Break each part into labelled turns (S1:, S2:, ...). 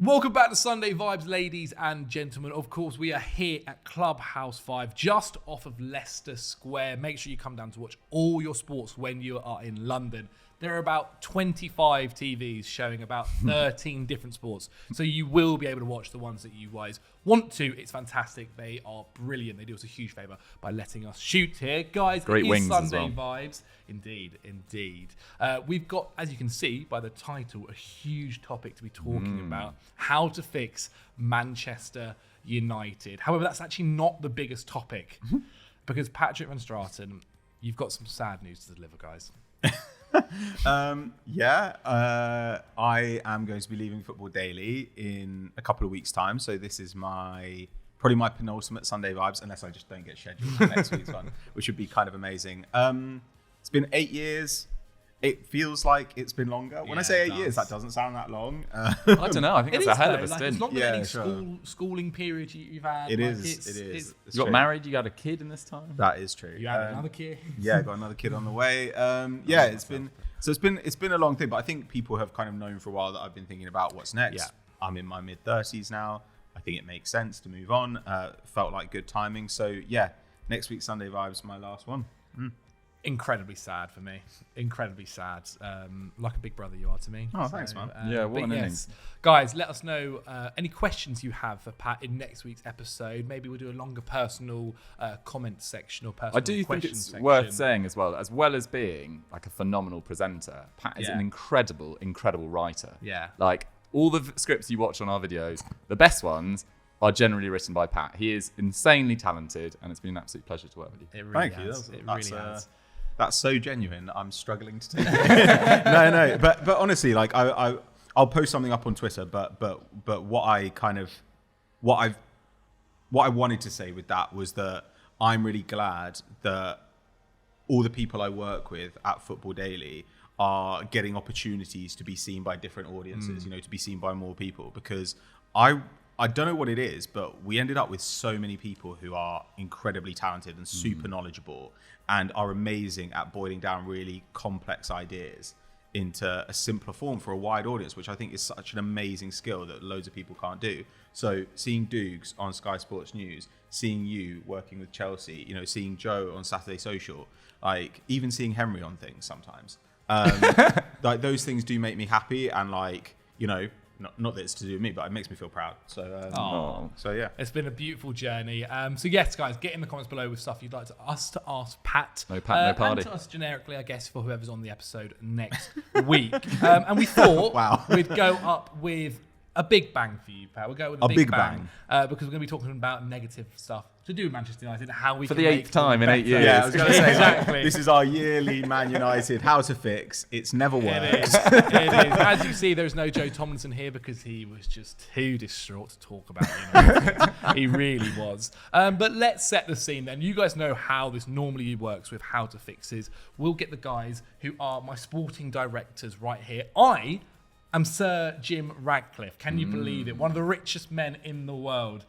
S1: Welcome back to Sunday Vibes, ladies and gentlemen. Of course, we are here at Clubhouse 5, just off of Leicester Square. Make sure you come down to watch all your sports when you are in London. There are about 25 TVs showing about 13 different sports. So you will be able to watch the ones that you guys want to. It's fantastic. They are brilliant. They do us a huge favour by letting us shoot here. Guys,
S2: great wings
S1: Sunday
S2: as well.
S1: Vibes. Indeed. We've got, as you can see by the title, a huge topic to be talking about. How to fix Manchester United. However, that's actually not the biggest topic. Because Patrick Van Straten, you've got some sad news to deliver, guys.
S3: I am going to be leaving Football Daily in a couple of weeks' time. So this is probably my penultimate Sunday Vibes, unless I just don't get scheduled for next week's one, which would be kind of amazing. It's been 8 years. It feels like it's been longer. When I say 8 years, that doesn't sound that long.
S2: I don't know. I think it's a hell of a stint.
S1: It's not been any schooling period you've had.
S3: It is.
S2: You got married, you got a kid in this time?
S3: That is true.
S1: You had another kid?
S3: Yeah, got another kid on the way. It's been a long thing, but I think people have kind of known for a while that I've been thinking about what's next.
S1: Yeah.
S3: I'm in my mid-30s now. I think it makes sense to move on. Felt like good timing. So yeah, next week Sunday Vibes, my last one.
S1: Incredibly sad for me. Incredibly sad. Like a big brother you are to me.
S3: Oh, thanks, man.
S2: Yeah, what an innings.
S1: Guys, let us know any questions you have for Pat in next week's episode. Maybe we'll do a longer personal comment section or personal
S2: I do think it's worth saying as well as being like a phenomenal presenter, Pat is an incredible writer.
S1: Yeah.
S2: Like all the scripts you watch on our videos, the best ones are generally written by Pat. He is insanely talented, and it's been an absolute pleasure to work with you.
S1: It really
S3: Thank
S1: has.
S3: you.
S1: It really has.
S3: That's so genuine. I'm struggling to take it. No. But honestly, like I'll post something up on Twitter. But what I wanted to say with that was that I'm really glad that all the people I work with at Football Daily are getting opportunities to be seen by different audiences. To be seen by more people, because I don't know what it is, but we ended up with so many people who are incredibly talented and super knowledgeable and are amazing at boiling down really complex ideas into a simpler form for a wide audience, which I think is such an amazing skill that loads of people can't do. So seeing Dukes on Sky Sports News, seeing you working with Chelsea, seeing Joe on Saturday Social, like even seeing Henry on things sometimes. Like those things do make me happy, and not that it's to do with me, but it makes me feel proud. So yeah,
S1: it's been a beautiful journey. So yes, guys, get in the comments below with stuff you'd like us to ask Pat.
S2: No Pat, no party.
S1: And to us generically, I guess, for whoever's on the episode next week. And we thought we'd go up with a big bang for you, Pat. We'll go with a big bang. Because we're going to be talking about negative stuff to do with Manchester United, how we
S2: for
S1: can
S2: the 8th time in 8 years.
S3: Yeah, I was going to say
S1: exactly.
S3: This is our yearly Man United how to fix. It's never worked.
S1: It is. As you see, there's no Joe Tomlinson here because he was just too distraught to talk about United. He really was. But let's set the scene then. You guys know how this normally works with how to fixes. We'll get the guys who are my sporting directors right here. I'm Sir Jim Radcliffe. Can you believe it? One of the richest men in the world.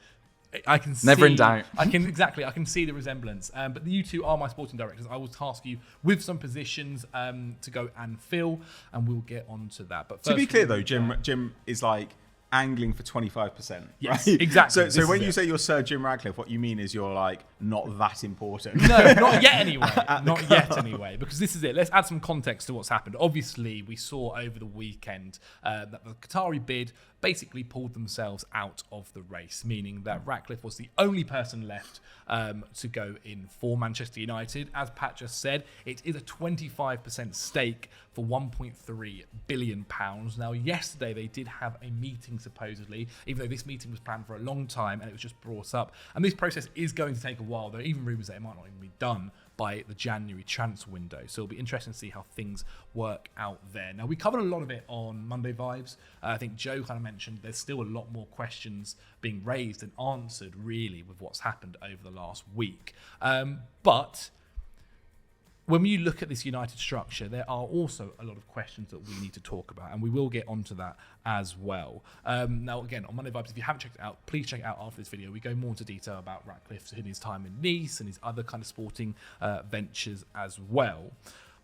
S1: I can see.
S2: Never in doubt.
S1: I can see the resemblance. But you two are my sporting directors. I will task you with some positions to go and fill, and we'll get on to that. But
S3: to be clear, though, Jim is like angling for 25%.
S1: Yes,
S3: right?
S1: exactly.
S3: So when you say you're Sir Jim Radcliffe, what you mean is you're like not that important.
S1: No, not yet anyway. Because this is it. Let's add some context to what's happened. Obviously, we saw over the weekend that the Qatari bid basically pulled themselves out of the race, meaning that Radcliffe was the only person left to go in for Manchester United. As Pat just said, it is a 25% stake for £1.3 billion. Now, yesterday they did have a meeting, supposedly, even though this meeting was planned for a long time and it was just brought up. And this process is going to take a while. There are even rumours that it might not even be done by the January transfer window. So it'll be interesting to see how things work out there. Now, we covered a lot of it on Monday Vibes. I think Joe kind of mentioned there's still a lot more questions being raised and answered, really, with what's happened over the last week. But when you look at this United structure, there are also a lot of questions that we need to talk about, and we will get onto that as well. Now, again, on Monday Vibes, if you haven't checked it out, please check it out after this video. We go more into detail about Radcliffe in his time in Nice and his other kind of sporting ventures as well.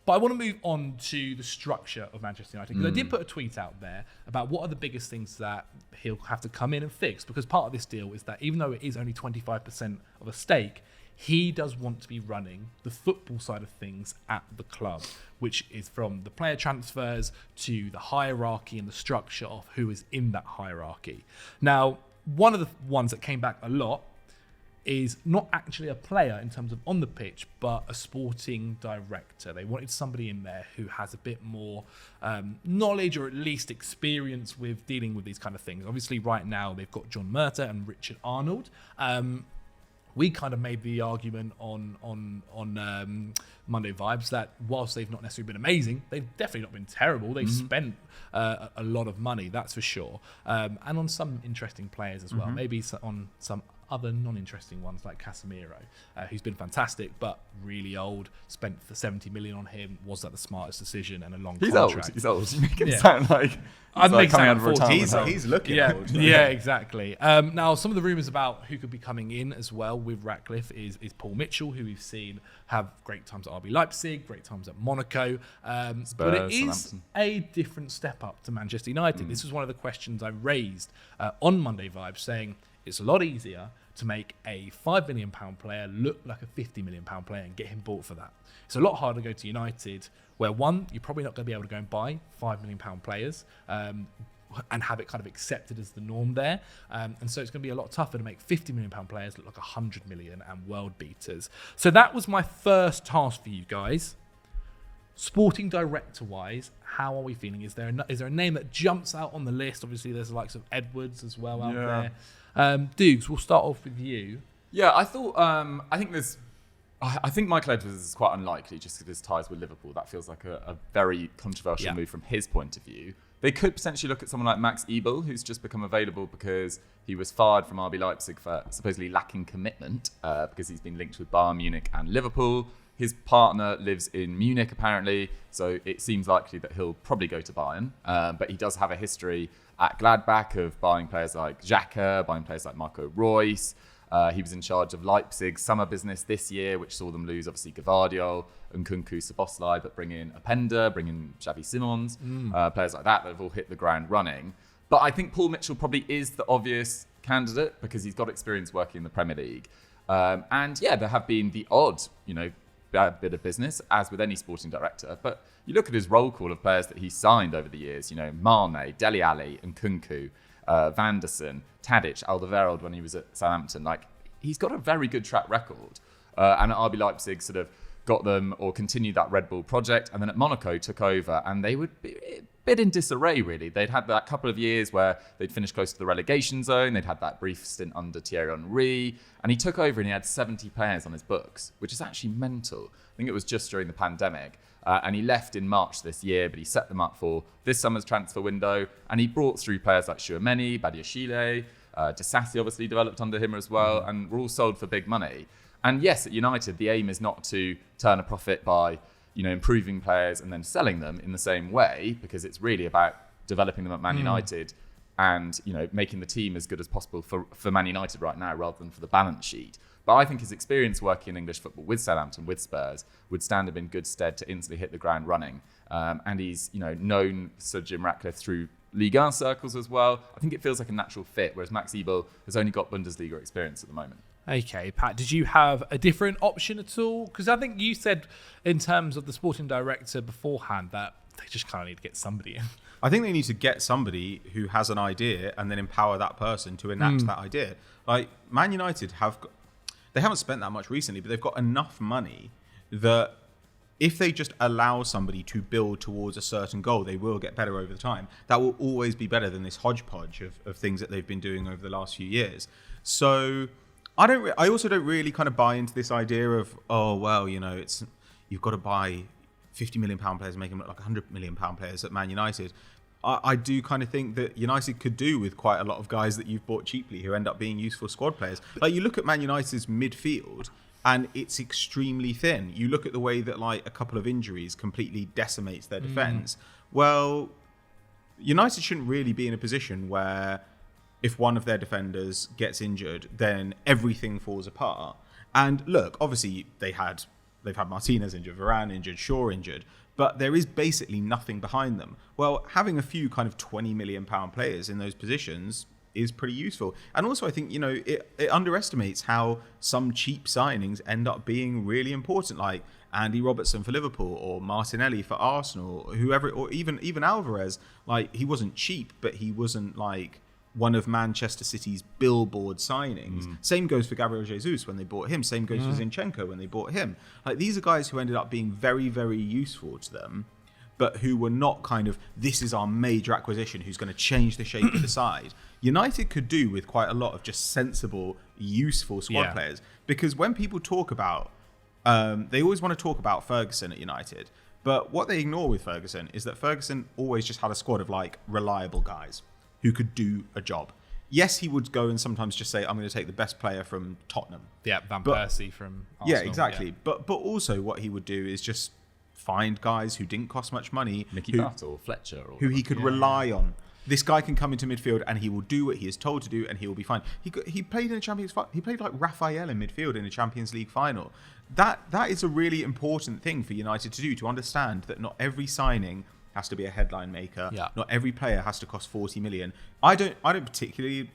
S1: But I want to move on to the structure of Manchester United, because I did put a tweet out there about what are the biggest things that he'll have to come in and fix, because part of this deal is that even though it is only 25% of a stake, he does want to be running the football side of things at the club, which is from the player transfers to the hierarchy and the structure of who is in that hierarchy. Now, one of the ones that came back a lot is not actually a player in terms of on the pitch, but a sporting director. They wanted somebody in there who has a bit more knowledge, or at least experience with dealing with these kind of things. Obviously, right now, they've got John Murtagh and Richard Arnold. We kind of made the argument on Monday Vibes that whilst they've not necessarily been amazing, they've definitely not been terrible. They've spent a lot of money, that's for sure. And on some interesting players as well. Maybe on some other non-interesting ones like Casemiro, who's been fantastic but really old. Spent the 70 million on him. Was that the smartest decision? And a long contract.
S2: He's old. You make him sound like
S1: I'd make
S2: coming out
S1: sound
S2: of retirement.
S3: He's looking old.
S1: Yeah, exactly. Now, some of the rumours about who could be coming in as well with Ratcliffe is Paul Mitchell, who we've seen have great times at RB Leipzig, great times at Monaco. But it is a different step up to Manchester United. This was one of the questions I raised on Monday Vibes, saying it's a lot easier to make a £5 million player look like a £50 million player and get him bought for that. It's a lot harder to go to United, where one, you're probably not going to be able to go and buy £5 million players and have it kind of accepted as the norm there. And so it's going to be a lot tougher to make £50 million pound players look like £100 million and world beaters. So that was my first task for you guys. Sporting director-wise, how are we feeling? Is there a name that jumps out on the list? Obviously, there's the likes of Edwards as well out there. Dukes, we'll start off with you.
S2: Yeah, I thought. I think Michael Edwards is quite unlikely just because his ties with Liverpool. That feels like a very controversial move from his point of view. They could potentially look at someone like Max Ebel, who's just become available because he was fired from RB Leipzig for supposedly lacking commitment because he's been linked with Bayern Munich and Liverpool. His partner lives in Munich, apparently, so it seems likely that he'll probably go to Bayern. But he does have a history at Gladbach of buying players like Xhaka, buying players like Marco Reus. He was in charge of Leipzig's summer business this year, which saw them lose, obviously, Gvardiol and Nkunku Szoboszlai, but bring in Openda, bring in Xavi Simons, players like that have all hit the ground running. But I think Paul Mitchell probably is the obvious candidate because he's got experience working in the Premier League. And yeah, there have been the odd, bad bit of business, as with any sporting director. But you look at his roll call of players that he's signed over the years, Mane, Dele Alli, and Nkunku, Vanderson, Tadic, Alderweireld when he was at Southampton. He's got a very good track record. And at RB Leipzig sort of got them or continued that Red Bull project. And then at Monaco took over and they would be a bit in disarray, really. They'd had that couple of years where they'd finished close to the relegation zone. They'd had that brief stint under Thierry Henry. And he took over and he had 70 players on his books, which is actually mental. I think it was just during the pandemic. And he left in March this year, but he set them up for this summer's transfer window. And he brought through players like Tchouameni, Badiashile, Disasi obviously developed under him as well, and were all sold for big money. And yes, at United, the aim is not to turn a profit by, improving players and then selling them in the same way, because it's really about developing them at Man United and, making the team as good as possible for Man United right now rather than for the balance sheet. But I think his experience working in English football with Southampton, with Spurs, would stand him in good stead to instantly hit the ground running. And he's, known Sir Jim Ratcliffe through Ligue 1 circles as well. I think it feels like a natural fit, whereas Max Ebel has only got Bundesliga experience at the moment.
S1: Okay, Pat, did you have a different option at all? Because I think you said in terms of the sporting director beforehand that they just kind of need to get somebody in.
S3: I think they need to get somebody who has an idea and then empower that person to enact that idea. Like Man United they haven't spent that much recently, but they've got enough money that if they just allow somebody to build towards a certain goal, they will get better over the time. That will always be better than this hodgepodge of things that they've been doing over the last few years. So I also don't really kind of buy into this idea of, you've got to buy £50 million players and make them look like £100 million players at Man United. I do kind of think that United could do with quite a lot of guys that you've bought cheaply who end up being useful squad players. Like you look at Man United's midfield and it's extremely thin. You look at the way that a couple of injuries completely decimates their defence. Well, United shouldn't really be in a position where if one of their defenders gets injured, then everything falls apart. And look, obviously they had they've had Martinez injured, Varane injured, Shaw injured, but there is basically nothing behind them. Well, having a few kind of £20 million players in those positions is pretty useful. And also, I think, it underestimates how some cheap signings end up being really important, like Andy Robertson for Liverpool or Martinelli for Arsenal, whoever, or even Alvarez. Like, he wasn't cheap, but he wasn't like one of Manchester City's billboard signings. Same goes for Gabriel Jesus when they bought him. Same goes for Zinchenko when they bought him. Like, these are guys who ended up being very, very useful to them, but who were not kind of, this is our major acquisition who's going to change the shape of the side. United could do with quite a lot of just sensible, useful squad players. Because when people talk about, they always want to talk about Ferguson at United. But what they ignore with Ferguson is that Ferguson always just had a squad of like reliable guys who could do a job. Yes, he would go and sometimes just say, I'm going to take the best player from Tottenham.
S1: Yeah, Van Persie from Arsenal.
S3: Yeah, exactly. Yeah. But also what he would do is just find guys who didn't cost much money.
S2: Mickey Butt or Fletcher. Or
S3: who he could rely on. This guy can come into midfield and he will do what he is told to do and he will be fine. He played in the Champions League. He played like Raphael in midfield in a Champions League final. That is a really important thing for United to do, to understand that not every signing has to be a headline maker.
S1: Yeah.
S3: Not every player has to cost 40 million. I don't particularly,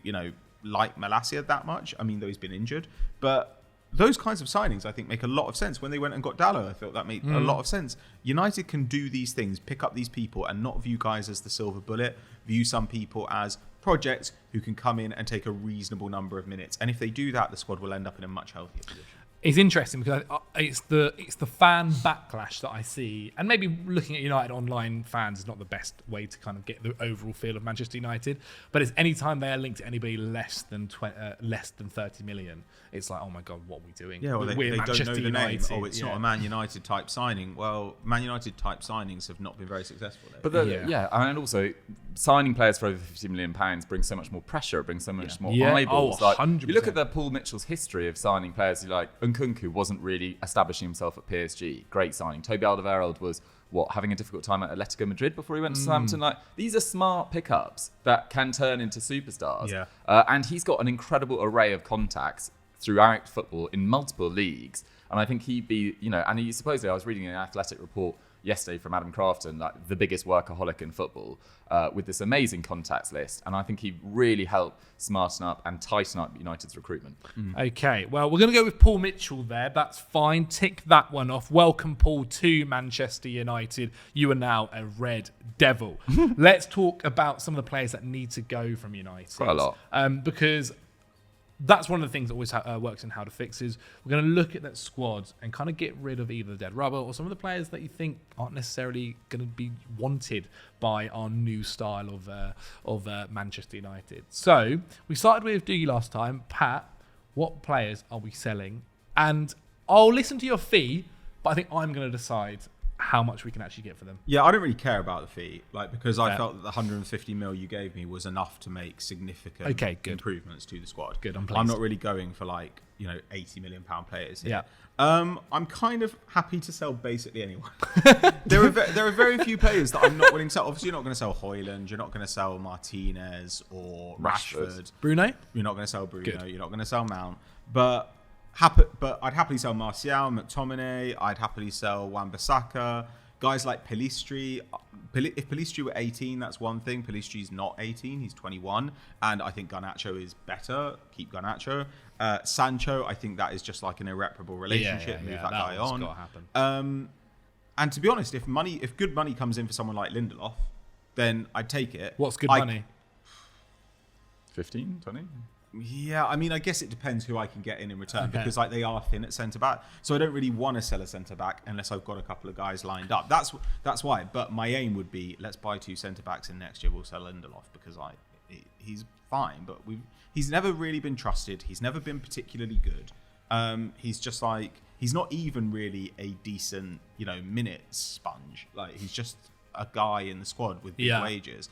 S3: like Malacia that much. I mean, though he's been injured, but those kinds of signings, I think, make a lot of sense. When they went and got Dallo, I thought that made a lot of sense. United can do these things, pick up these people, and not view guys as the silver bullet. View some people as projects who can come in and take a reasonable number of minutes. And if they do that, the squad will end up in a much healthier position.
S1: It's interesting because it's the fan backlash that I see, and maybe looking at United online fans is not the best way to kind of get the overall feel of Manchester United. But it's any time they are linked to anybody less than 30 million, it's like, oh my god, what are we doing?
S3: Yeah, well, they
S1: Manchester
S3: don't know the
S1: United.
S3: name. Oh, it's not a Man United type signing. Well, Man United type signings have not been very successful.
S2: But and also signing players for over £50 million brings so much more pressure. It brings so much more eyeballs.
S1: Oh, 100%.
S2: You look at the Paul Mitchell's history of signing players. Like Nkunku wasn't really establishing himself at PSG. Great signing. Toby Alderweireld was having a difficult time at Atletico Madrid before he went to Southampton. Like, these are smart pickups that can turn into superstars.
S3: Yeah.
S2: And he's got an incredible array of contacts throughout football in multiple leagues. And I think he'd be, and he supposedly, I was reading an Athletic report yesterday from Adam Crafton, like the biggest workaholic in football, with this amazing contacts list. And I think he'd really help smarten up and tighten up United's recruitment.
S1: Okay, well, we're going to go with Paul Mitchell there. That's fine. Tick that one off. Welcome, Paul, to Manchester United. You are now a Red Devil. Let's talk about some of the players that need to go from United.
S2: Quite a lot.
S1: Because that's one of the things that always works in How to Fix is we're going to look at that squad and kind of get rid of either the dead rubber or some of the players that you think aren't necessarily going to be wanted by our new style of Manchester United. So we started with Doogie last time. Pat, what players are we selling? And I'll listen to your fee, but I think I'm going to decide how much we can actually get for them.
S3: Yeah, I don't really care about the fee, because I felt that the 150 mil you gave me was enough to make significant improvements to the squad.
S1: Good, I'm pleased.
S3: I'm not really going for 80 million pound players here. Yeah. I'm kind of happy to sell basically anyone. there are very few players that I'm not willing to sell. Obviously, you're not going to sell Højlund. You're not going to sell Martinez or Rashford.
S1: Bruno?
S3: You're not going to sell Bruno.
S1: Good.
S3: You're not going to sell Mount. But I'd happily sell Martial, McTominay. I'd happily sell Wan-Bissaka. Guys like Pelistri. If Pelistri were 18, that's one thing. Pelistri's not 18. He's 21. And I think Garnacho is better. Keep Garnacho. Sancho, I think that is just like an irreparable relationship. Move that guy on.
S1: Got to happen.
S3: And to be honest, if good money comes in for someone like Lindelof, then I'd take it.
S1: What's good money?
S2: 15, 20?
S3: Yeah, I mean, I guess it depends who I can get in return, because they are thin at centre back. So I don't really want to sell a centre back unless I've got a couple of guys lined up. That's why. But my aim would be, let's buy 2 centre backs, and next year we'll sell Lindelof, because he's fine, but he's never really been trusted. He's never been particularly good. He's just he's not even really a decent, minutes sponge. Like, he's just a guy in the squad with big wages.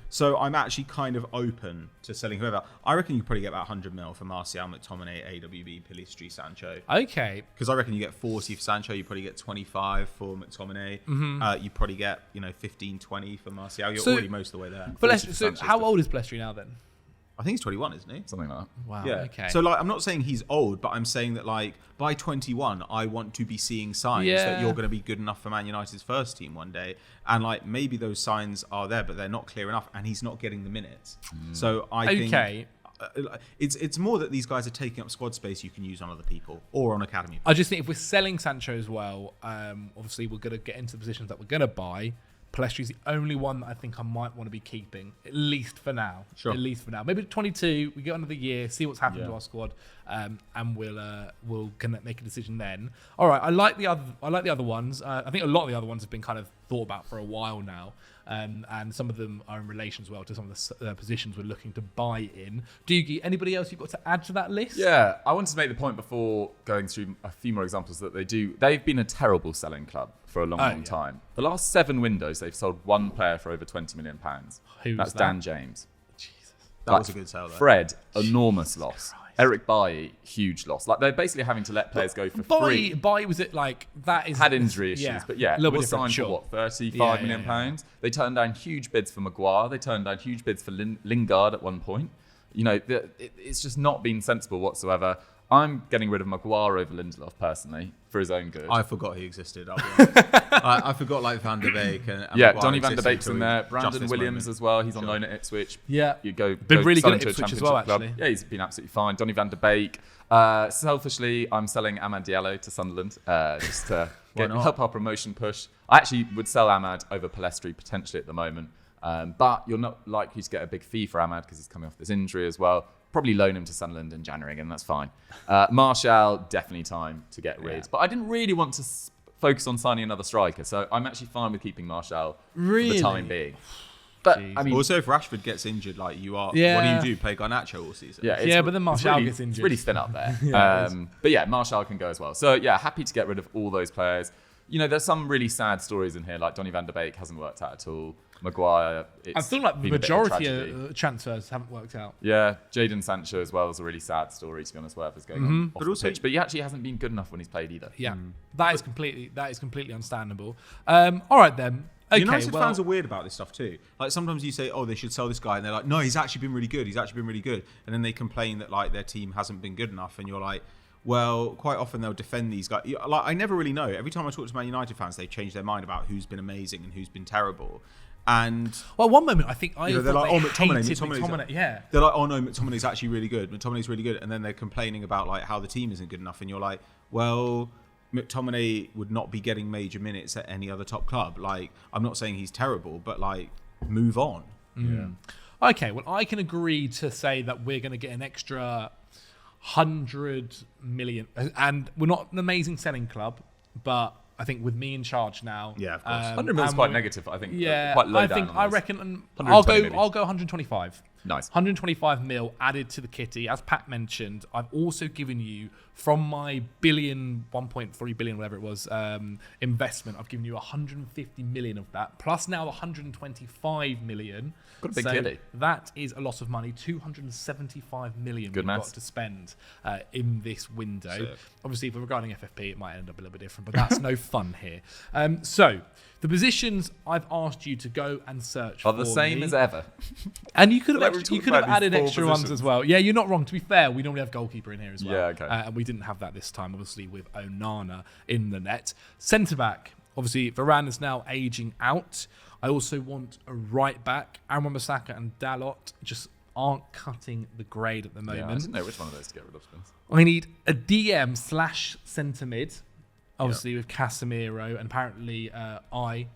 S3: So I'm actually kind of open to selling whoever. I reckon you probably get about 100 mil for Martial, McTominay, AWB, Pelistri, Sancho.
S1: Okay.
S3: Because I reckon you get 40 for Sancho, you probably get 25 for McTominay. You probably get 15, 20 for Martial. You're already most of the way there.
S1: But how old is Pelistri now then?
S3: I think he's 21, isn't he?
S2: Something like that.
S1: Wow.
S3: Yeah.
S1: Okay.
S3: So like, I'm not saying he's old, but I'm saying that like by 21, I want to be seeing signs that you're going to be good enough for Man United's first team one day, and like maybe those signs are there, but they're not clear enough, and he's not getting the minutes. So I think it's more that these guys are taking up squad space you can use on other people or on academy.
S1: I just think if we're selling Sancho as well, obviously we're going to get into the positions that we're going to buy. Palestri's the only one that I think I might want to be keeping, at least for now.
S3: Sure.
S1: At least for now. Maybe 22, we get another year, see what's happened to our squad, and we'll make a decision then. All right, I like the other ones. I think a lot of the other ones have been kind of thought about for a while now, and some of them are in relation as well to some of the positions we're looking to buy in. Doogie, anybody else you've got to add to that list?
S2: Yeah, I wanted to make the point before going through a few more examples that they've been a terrible selling club for a long time. The last 7 windows, they've sold one player for over £20 million. That's Dan James.
S1: Jesus.
S3: That was a good sell, though.
S2: Fred, enormous loss. Eric Bailly, huge loss. Like, they're basically having to let players go for free.
S1: Bailly was it like that?
S2: Had injury issues, but yeah,
S1: a
S2: was signed for what, £35 million pounds. They turned down huge bids for Maguire. They turned down huge bids for Lingard at one point. You know, it's just not been sensible whatsoever. I'm getting rid of Maguire over Lindelof personally for his own good.
S3: I forgot he existed. I'll be honest. I forgot like Van der Beek and
S2: yeah,
S3: Maguire
S2: Donny Van der
S3: existed
S2: Beek's in there. Brandon Williams as well. He's on loan at Ipswich.
S1: Yeah,
S2: you go
S1: been really good at
S2: to a
S1: Ipswich as well.
S2: club.
S1: Actually,
S2: yeah, he's been absolutely fine. Donny Van der Beek. Selfishly, I'm selling Amad Diallo to Sunderland just to help our promotion push. I actually would sell Amad over Palestri potentially at the moment, but you're not likely to get a big fee for Amad because he's coming off this injury as well. Probably loan him to Sunderland in January again, that's fine. Martial, definitely time to get rid. But I didn't really want to focus on signing another striker, so I'm actually fine with keeping Martial for the time being. But I mean,
S3: also if Rashford gets injured, like you are, what do you do? Play Garnacho all season?
S1: Yeah, but then Martial gets injured.
S2: It's really thin up there. But yeah, Martial can go as well. So yeah, happy to get rid of all those players. You know, there's some really sad stories in here, like Donny van der Beek hasn't worked out at all. Maguire,
S1: I feel like the majority of transfers haven't worked out.
S2: Yeah, Jadon Sancho as well is a really sad story, to be honest, whatever's going on off the pitch. But he actually hasn't been good enough when he's played either.
S1: Yeah, that is completely understandable. All right then. Okay,
S3: United fans are weird about this stuff too. Like sometimes you say, "Oh, they should sell this guy," and they're like, "No, he's actually been really good. He's actually been really good." And then they complain that like their team hasn't been good enough, and you're like, well, quite often they'll defend these guys. Like I never really know. Every time I talk to Man United fans, they change their mind about who's been amazing and who's been terrible. And
S1: one moment I think they're
S3: like,
S1: "Oh, McTominay, yeah."
S3: They're like, "Oh no, McTominay's actually really good. McTominay's really good," and then they're complaining about like how the team isn't good enough, and you're like, well, McTominay would not be getting major minutes at any other top club. Like, I'm not saying he's terrible, but like, move on.
S1: Yeah. Okay, well, I can agree to say that we're going to get an extra 100 million, and we're not an amazing selling club, but I think with me in charge now,
S3: yeah, of course,
S2: 100 mil is quite negative. I think,
S1: yeah,
S2: quite low down.
S1: I reckon I'll go 125.
S2: Nice.
S1: 125 mil added to the kitty. As Pat mentioned, I've also given you from my 1.3 billion, whatever it was, investment. I've given you 150 million of that, plus now 125 million.
S2: Got a big kitty.
S1: That is a lot of money. 275 million we've got to spend in this window.
S3: Sick.
S1: Obviously, if we're regarding FFP, it might end up a little bit different, but that's no fun here. So the positions I've asked you to go and search
S2: are the same as ever.
S1: And you could have added extra ones as well. Yeah, you're not wrong. To be fair, we normally have goalkeeper in here as well.
S2: Yeah, okay.
S1: And we didn't have that this time, obviously, with Onana in the net. Centre back, obviously, Varane is now aging out. I also want a right back. Aaron Wan-Bissaka and Dalot just aren't cutting the grade at the moment.
S2: Yeah, I didn't know which one of those to get rid of.
S1: I need a DM/centre mid, obviously with Casemiro, and apparently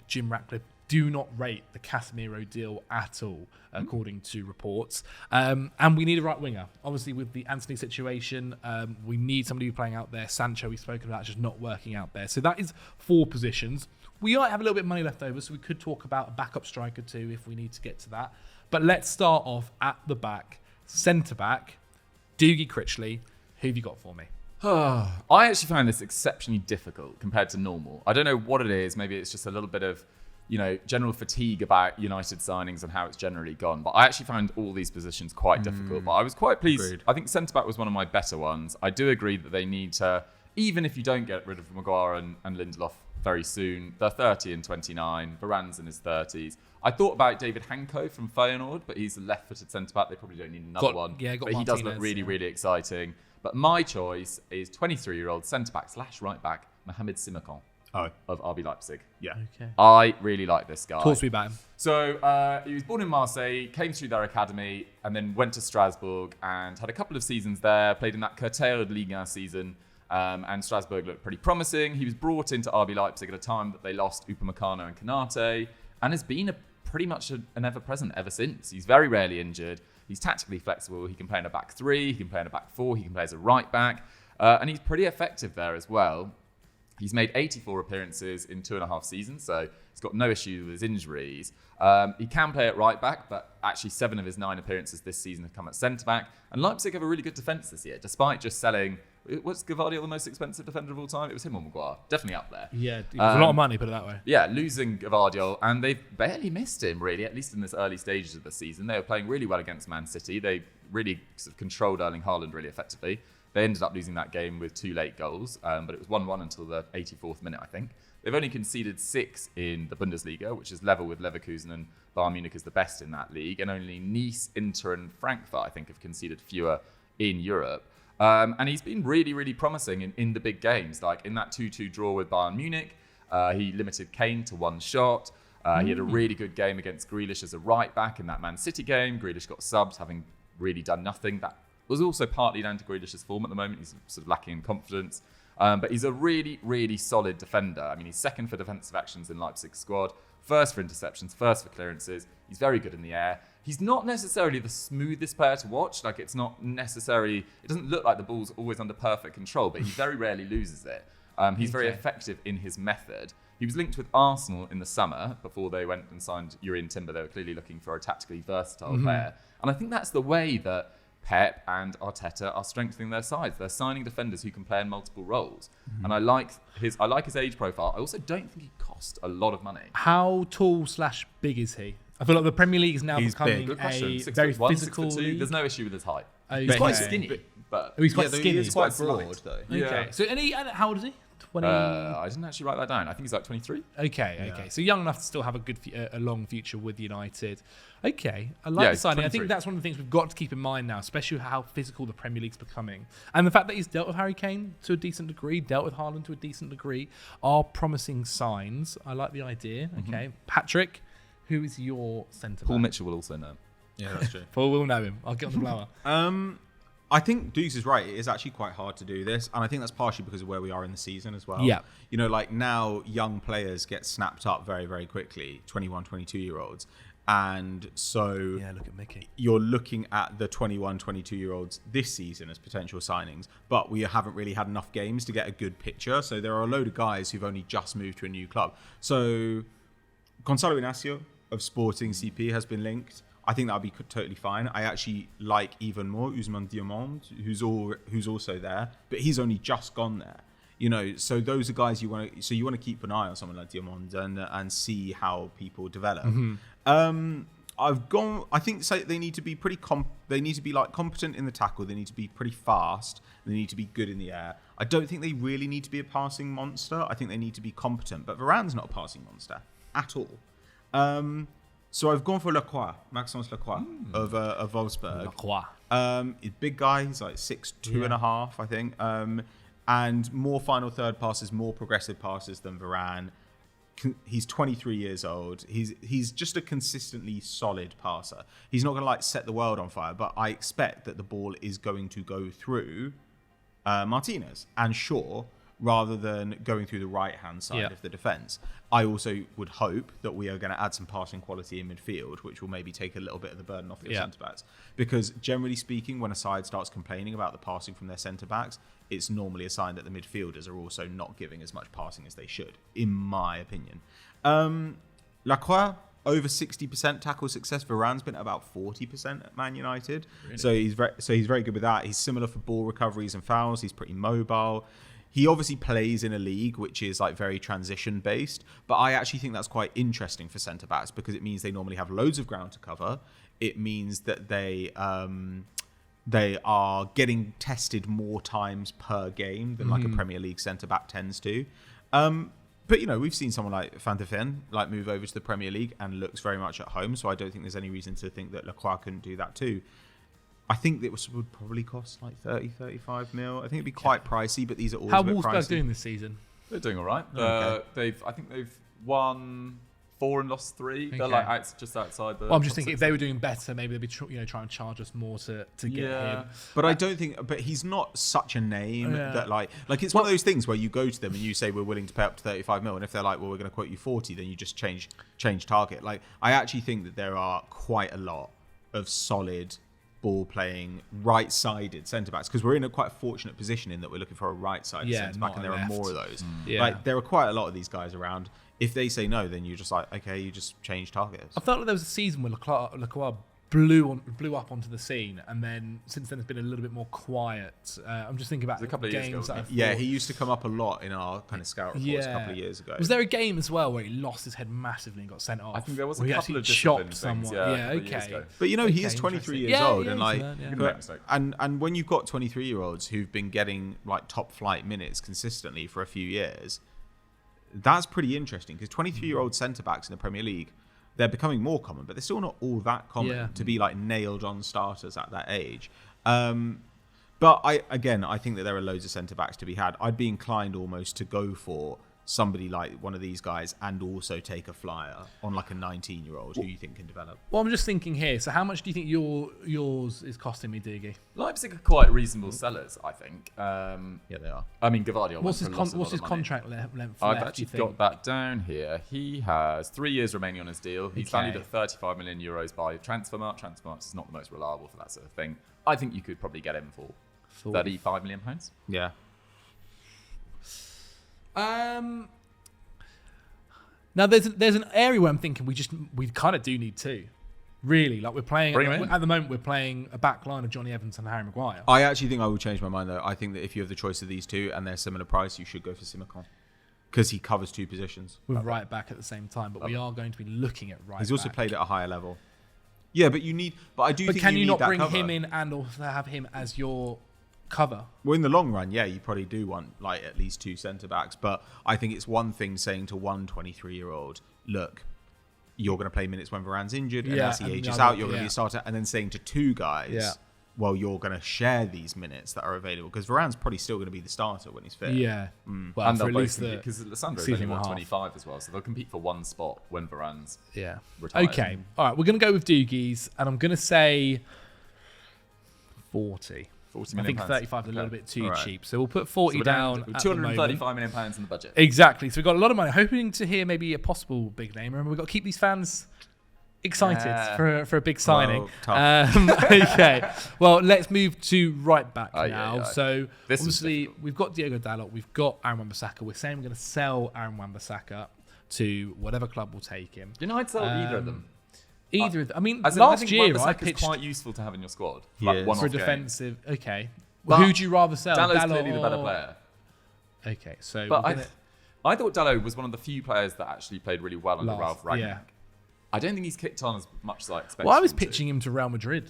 S1: Jim Ratcliffe, do not rate the Casemiro deal at all, according to reports. And we need a right winger. Obviously, with the Anthony situation, we need somebody playing out there. Sancho, we've spoken about, just not working out there. So that is 4 positions. We might have a little bit of money left over, so we could talk about a backup striker too if we need to get to that. But let's start off at the back. Centre back, Doogie Critchley. Who have you got for me?
S2: I actually find this exceptionally difficult compared to normal. I don't know what it is. Maybe it's just a little bit of, general fatigue about United signings and how it's generally gone. But I actually found all these positions quite difficult. But I was quite pleased.
S3: Agreed.
S2: I think centre-back was one of my better ones. I do agree that they need to, even if you don't get rid of Maguire and Lindelof very soon. They're 30 and 29. Varane's in his 30s. I thought about David Hanko from Feyenoord, but he's a left-footed centre-back. They probably don't need another one.
S1: Yeah, got
S2: but he does look really, really exciting. But my choice is 23-year-old centre-back / right-back Mohamed Simakan of RB Leipzig.
S3: Yeah.
S1: Okay.
S2: I really like this guy.
S1: Talk to me about him.
S2: So he was born in Marseille, came through their academy, and then went to Strasbourg and had a couple of seasons there, played in that curtailed Ligue 1 season, and Strasbourg looked pretty promising. He was brought into RB Leipzig at a time that they lost Upamecano and Konate, and has been pretty much an ever-present ever since. He's very rarely injured. He's tactically flexible. He can play in a back three, he can play in a back four, he can play as a right back, and he's pretty effective there as well. He's made 84 appearances in 2.5 seasons, so he's got no issue with his injuries. He can play at right back, but actually 7 of his 9 appearances this season have come at centre back. And Leipzig have a really good defence this year, despite just selling. Was Gvardiol the most expensive defender of all time? It was him or Maguire. Definitely up there.
S1: Yeah, it was a lot of money, put it that way.
S2: Yeah, losing Gvardiol, and they've barely missed him, really, at least in this early stages of the season. They were playing really well against Man City. They really sort of controlled Erling Haaland really effectively. They ended up losing that game with 2 late goals, but it was 1-1 until the 84th minute, I think. They've only conceded 6 in the Bundesliga, which is level with Leverkusen, and Bayern Munich is the best in that league. And only Nice, Inter and Frankfurt, I think, have conceded fewer in Europe. And he's been really, really promising in the big games. Like in that 2-2 draw with Bayern Munich, he limited Kane to 1 shot. He had a really good game against Grealish as a right back in that Man City game. Grealish got subbed, having really done nothing. That was also partly down to Grealish's form at the moment. He's sort of lacking in confidence. But he's a really, really solid defender. I mean, he's second for defensive actions in Leipzig's squad, first for interceptions, first for clearances. He's very good in the air. He's not necessarily the smoothest player to watch. Like, it's not necessarily, it doesn't look like the ball's always under perfect control, but he very rarely loses it. He's very effective in his method. He was linked with Arsenal in the summer before they went and signed Jurrien Timber. They were clearly looking for a tactically versatile player. And I think that's the way that Pep and Arteta are strengthening their sides. They're signing defenders who can play in multiple roles. And I like his age profile. I also don't think he cost a lot of money.
S1: How tall / big is he? I feel like the Premier League is now becoming
S2: Good question.
S1: a
S2: 6'1",
S1: very physical
S2: 6'2".
S1: league.
S2: There's no issue with his height.
S1: Okay.
S2: He's quite skinny, but
S1: he's quite skinny.
S3: He's quite
S2: slight.
S3: broad, though.
S1: Okay.
S2: Yeah.
S1: So, how old is he? 20.
S2: I didn't actually write that down. I think he's like 23.
S1: Okay.
S3: Yeah.
S1: So young enough to still have a long future with United. Okay, I like the signing. I think
S2: 23.
S1: that's one of the things we've got to keep in mind now, especially how physical the Premier League's becoming, and the fact that he's dealt with Harry Kane to a decent degree, dealt with Haaland to a decent degree, are promising signs. I like the idea. Okay, Patrick, who is your centre back?
S2: Paul Mitchell will also know.
S3: Yeah, that's true.
S1: Paul will know him. I'll get on the blower.
S3: I think Dukes is right. It is actually quite hard to do this. And I think that's partially because of where we are in the season as well.
S1: Yeah.
S3: You know, like now young players get snapped up very, very quickly, 21, 22-year-olds. And so
S1: Yeah, look at Mickey.
S3: you're looking at the 21, 22-year-olds this season as potential signings. But we haven't really had enough games to get a good picture. So there are a load of guys who've only just moved to a new club. So Gonzalo Inacio of Sporting CP has been linked. I think that would be totally fine. I actually like even more Ousmane Diamond, who's also there, but he's only just gone there. You know, so those are guys you want to keep an eye on someone like Diamond and see how people develop. I think they need to be pretty they need to be like competent in the tackle. They need to be pretty fast. They need to be good in the air. I don't think they really need to be a passing monster. I think they need to be competent. But Varane's not a passing monster at all. So I've gone for Lacroix, Maxence Lacroix of Wolfsburg.
S1: Lacroix.
S3: He's a big guy. He's like 6'2" and a half, I think. And more final third passes, more progressive passes than Varane. He's 23 years old. He's just a consistently solid passer. He's not going to like set the world on fire, but I expect that the ball is going to go through Martinez and Shaw rather than going through the right-hand side of the defence. I also would hope that we are going to add some passing quality in midfield, which will maybe take a little bit of the burden off your centre-backs. Because generally speaking, when a side starts complaining about the passing from their centre-backs, it's normally a sign that the midfielders are also not giving as much passing as they should, in my opinion. Lacroix, over 60% tackle success. Varane's been at about 40% at Man United. Really? So he's very good with that. He's similar for ball recoveries and fouls. He's pretty mobile. He obviously plays in a league which is like very transition based, but I actually think that's quite interesting for centre backs because it means they normally have loads of ground to cover. It means that they are getting tested more times per game than like a Premier League centre back tends to. But we've seen someone like Van de Ven move over to the Premier League and looks very much at home. So I don't think there's any reason to think that Lacroix couldn't do that too. I think that would probably cost 30, 35 mil. I think it'd be quite pricey, but these are always a bit pricey.
S1: How Wolfsburg doing this season?
S2: They're doing all right.
S3: Okay.
S2: I think they've won 4 and lost 3.
S1: Okay.
S2: They're just outside the.
S1: Well, I'm just thinking if they were doing better, maybe they'd be try and charge us more to get him.
S3: But I don't think. But he's not such a name that it's one of those things where you go to them and you say we're willing to pay up to 35 mil, and if they're like, well, we're going to quote you 40, then you just change target. I actually think that there are quite a lot of solid ball playing right-sided centre backs, because we're in a quite fortunate position in that we're looking for a right-sided centre back, and there are more of those. There are quite a lot of these guys around. If they say no, then you're just okay, you just change targets.
S1: I felt like there was a season where Lacroix blew up onto the scene, and then since then it's been a little bit more quiet. I'm just thinking about
S2: a couple of
S1: games
S2: years
S1: that
S3: he used to come up a lot in our kind of scout reports a couple of years ago.
S1: Was there a game as well where he lost his head massively and got sent off?
S2: I think there was
S1: a
S2: couple of
S1: chopped
S2: someone.
S1: Okay.
S3: But he is 23 years old, and when you've got 23-year-olds who've been getting top flight minutes consistently for a few years, that's pretty interesting, because 23-year-old centre backs in the Premier League, they're becoming more common, but they're still not all that common to be nailed on starters at that age. But I think that there are loads of centre backs to be had. I'd be inclined almost to go for somebody like one of these guys and also take a flyer on a 19-year-old who you think can develop.
S1: Well, I'm just thinking here. So how much do you think yours is costing me, Doogie?
S2: Leipzig are quite reasonable sellers, I think.
S3: Yeah, they are.
S2: I mean, Gavardia.
S1: What's his contract length?
S2: I've actually got that down here. He has 3 years remaining on his deal. He's valued at 35 million euros by Transfermarkt. Transfermarkt is not the most reliable for that sort of thing. I think you could probably get him for 35 million pounds.
S3: Yeah.
S1: Now there's an area where I'm thinking we kind of do need two. Really, we're playing at the moment. We're playing a back line of Johnny Evans and Harry Maguire.
S3: I actually think I will change my mind though. I think that if you have the choice of these two and they're similar price, you should go for Simicon, because he covers 2 positions.
S1: With right back at the same time, but we are going to be looking at right.
S3: He's also played at a higher level. Yeah, but you need. But I do. But
S1: can you not bring
S3: cover.
S1: him in and also have him as your cover?
S3: Well, in the long run, yeah, you probably do want at least 2 centre backs. But I think it's one thing saying to one 23-year-old, look, you're going to play minutes when Varane's injured, and as he ages out, you're going to be a starter. And then saying to 2 guys, well, you're going to share these minutes that are available, because Varane's probably still going to be the starter when he's fit.
S1: Yeah.
S2: Well, and they'll both compete, because Lissandro's only 125 as well, so they'll compete for one spot when Varane's retired.
S1: Okay. All right, we're going to go with Doogie's, and I'm going to say 40.
S2: 40
S1: I
S2: million
S1: think
S2: pounds.
S1: 35 is a little bit too cheap, so we'll put 40 down.
S2: 235 million pounds in the budget.
S1: Exactly. So we've got a lot of money. Hoping to hear maybe a possible big name. Remember, we've got to keep these fans excited for a big signing. Okay. Well, let's move to right back now. So obviously we've got Diogo Dalot, we've got Aaron Wan-Bissaka. We're saying we're going to sell Aaron Wan-Bissaka to whatever club will take him.
S2: I'd sell either of them.
S1: Either of them. I mean,
S2: last
S1: year I pitched
S2: quite useful to have in your squad.
S1: For a defensive. Okay. Well, who'd you rather sell?
S2: Dalot's clearly the better player.
S1: Okay, so
S2: I thought Dalot was one of the few players that actually played really well under Ralph Rangnick. Yeah. I don't think he's kicked on as much as I expected.
S1: Well, I was pitching him to Real Madrid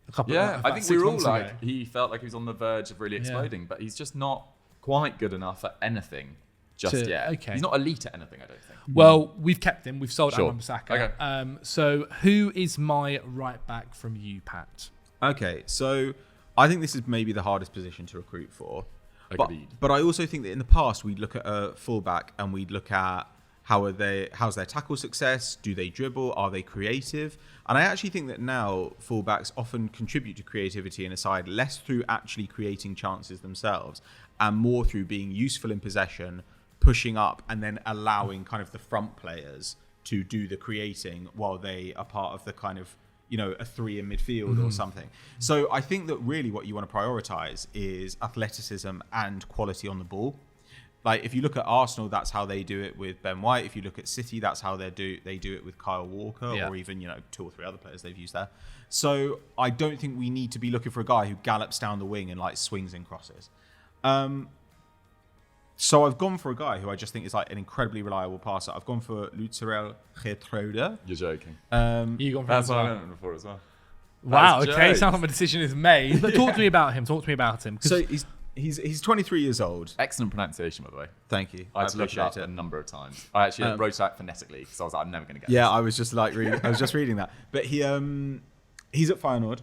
S1: a couple of
S2: I think we were all he felt like he was on the verge of really exploding, but he's just not quite good enough at anything yet.
S1: Okay.
S2: He's not elite at anything, I don't think.
S1: Well, we've kept him. We've sold Aaron Wan-Bissaka.
S2: Okay.
S1: So who is my right back from you, Pat?
S3: Okay, so I think this is maybe the hardest position to recruit for. But I also think that in the past we'd look at a fullback and we'd look at how's their tackle success? Do they dribble? Are they creative? And I actually think that now fullbacks often contribute to creativity in a side less through actually creating chances themselves and more through being useful in possession, pushing up, and then allowing kind of the front players to do the creating while they are part of the kind of, a 3 in midfield or something. So I think that really what you want to prioritize is athleticism and quality on the ball. Like if you look at Arsenal, that's how they do it with Ben White. If you look at City, that's how they do it with Kyle Walker or even 2 or 3 other players they've used there. So I don't think we need to be looking for a guy who gallops down the wing and swings and crosses. So I've gone for a guy who I just think is an incredibly reliable passer. I've gone for Lutzeral Geertruida.
S2: You're joking.
S1: You gone for
S2: That's what I went for as well.
S1: Wow. Okay. Sounds like my decision is made. But talk to me about him. So
S3: He's 23 years old.
S2: Excellent pronunciation, by the way.
S3: Thank you.
S2: I had to look it up a number of times. I actually wrote it out phonetically because I was like, I'm never going to get this.
S3: I was just like reading. I was just reading that. But he's at Feyenoord.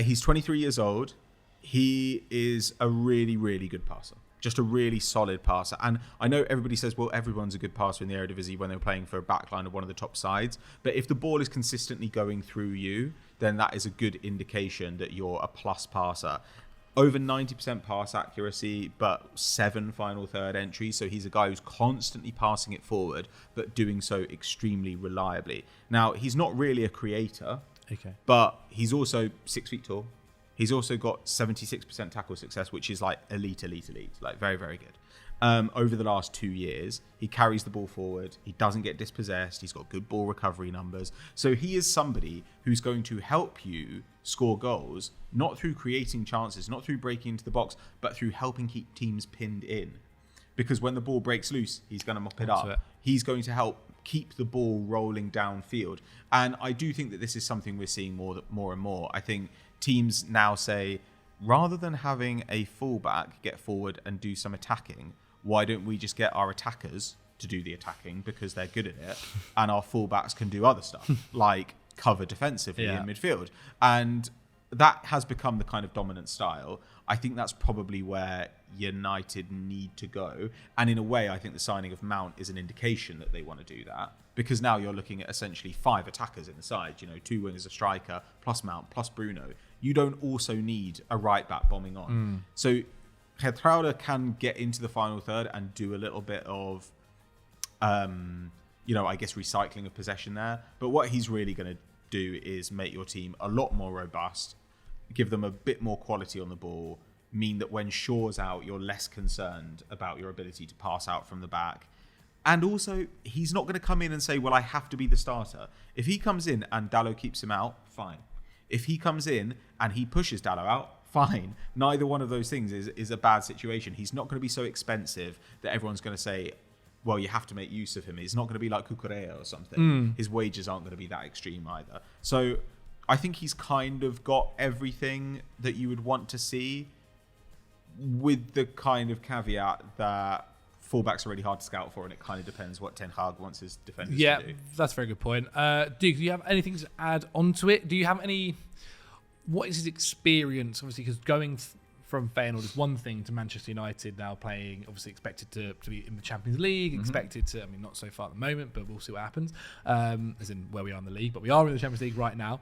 S3: He's 23 years old. He is a really, really good passer. Just a really solid passer. And I know everybody says, well, everyone's a good passer in the Eredivisie when they're playing for a backline of one of the top sides. But if the ball is consistently going through you, then that is a good indication that you're a plus passer. Over 90% pass accuracy, but 7 final third entries. So he's a guy who's constantly passing it forward, but doing so extremely reliably. Now, he's not really a creator, but he's also 6 feet tall. He's also got 76% tackle success, which is like elite, like very, very good. Over the last 2 years, he carries the ball forward. He doesn't get dispossessed. He's got good ball recovery numbers. So he is somebody who's going to help you score goals, not through creating chances, not through breaking into the box, but through helping keep teams pinned in. Because when the ball breaks loose, he's going to mop it up. He's going to help keep the ball rolling downfield. And I do think that this is something we're seeing more and more. I think teams now say, rather than having a fullback get forward and do some attacking, why don't we just get our attackers to do the attacking because they're good at it, and our fullbacks can do other stuff like cover defensively in midfield. And that has become the kind of dominant style. I think that's probably where United need to go. And in a way, I think the signing of Mount is an indication that they want to do that, because now you're looking at essentially 5 attackers in the side, 2 wingers, a striker, plus Mount, plus Bruno. You don't also need a right back bombing on. So Geertruida can get into the final third and do a little bit of, I guess, recycling of possession there. But what he's really going to do is make your team a lot more robust, give them a bit more quality on the ball, mean that when Shaw's out, you're less concerned about your ability to pass out from the back. And also, he's not going to come in and say, well, I have to be the starter. If he comes in and Dalot keeps him out, fine. If he comes in and he pushes Dalot out, fine. Neither one of those things is a bad situation. He's not going to be so expensive that everyone's going to say, well, you have to make use of him. It's not going to be like Cucurella or something. His wages aren't going to be that extreme either. So I think he's kind of got everything that you would want to see, with the kind of caveat that fullbacks are really hard to scout for, and it kind of depends what Ten Hag wants his defenders to do.
S1: Yeah, that's a very good point. Duke, do you have anything to add onto it? Do you have what is his experience? Obviously, because going from Feyenoord is one thing to Manchester United now playing, obviously expected to be in the Champions League, expected to, not so far at the moment, but we'll see what happens, as in where we are in the league, but we are in the Champions League right now.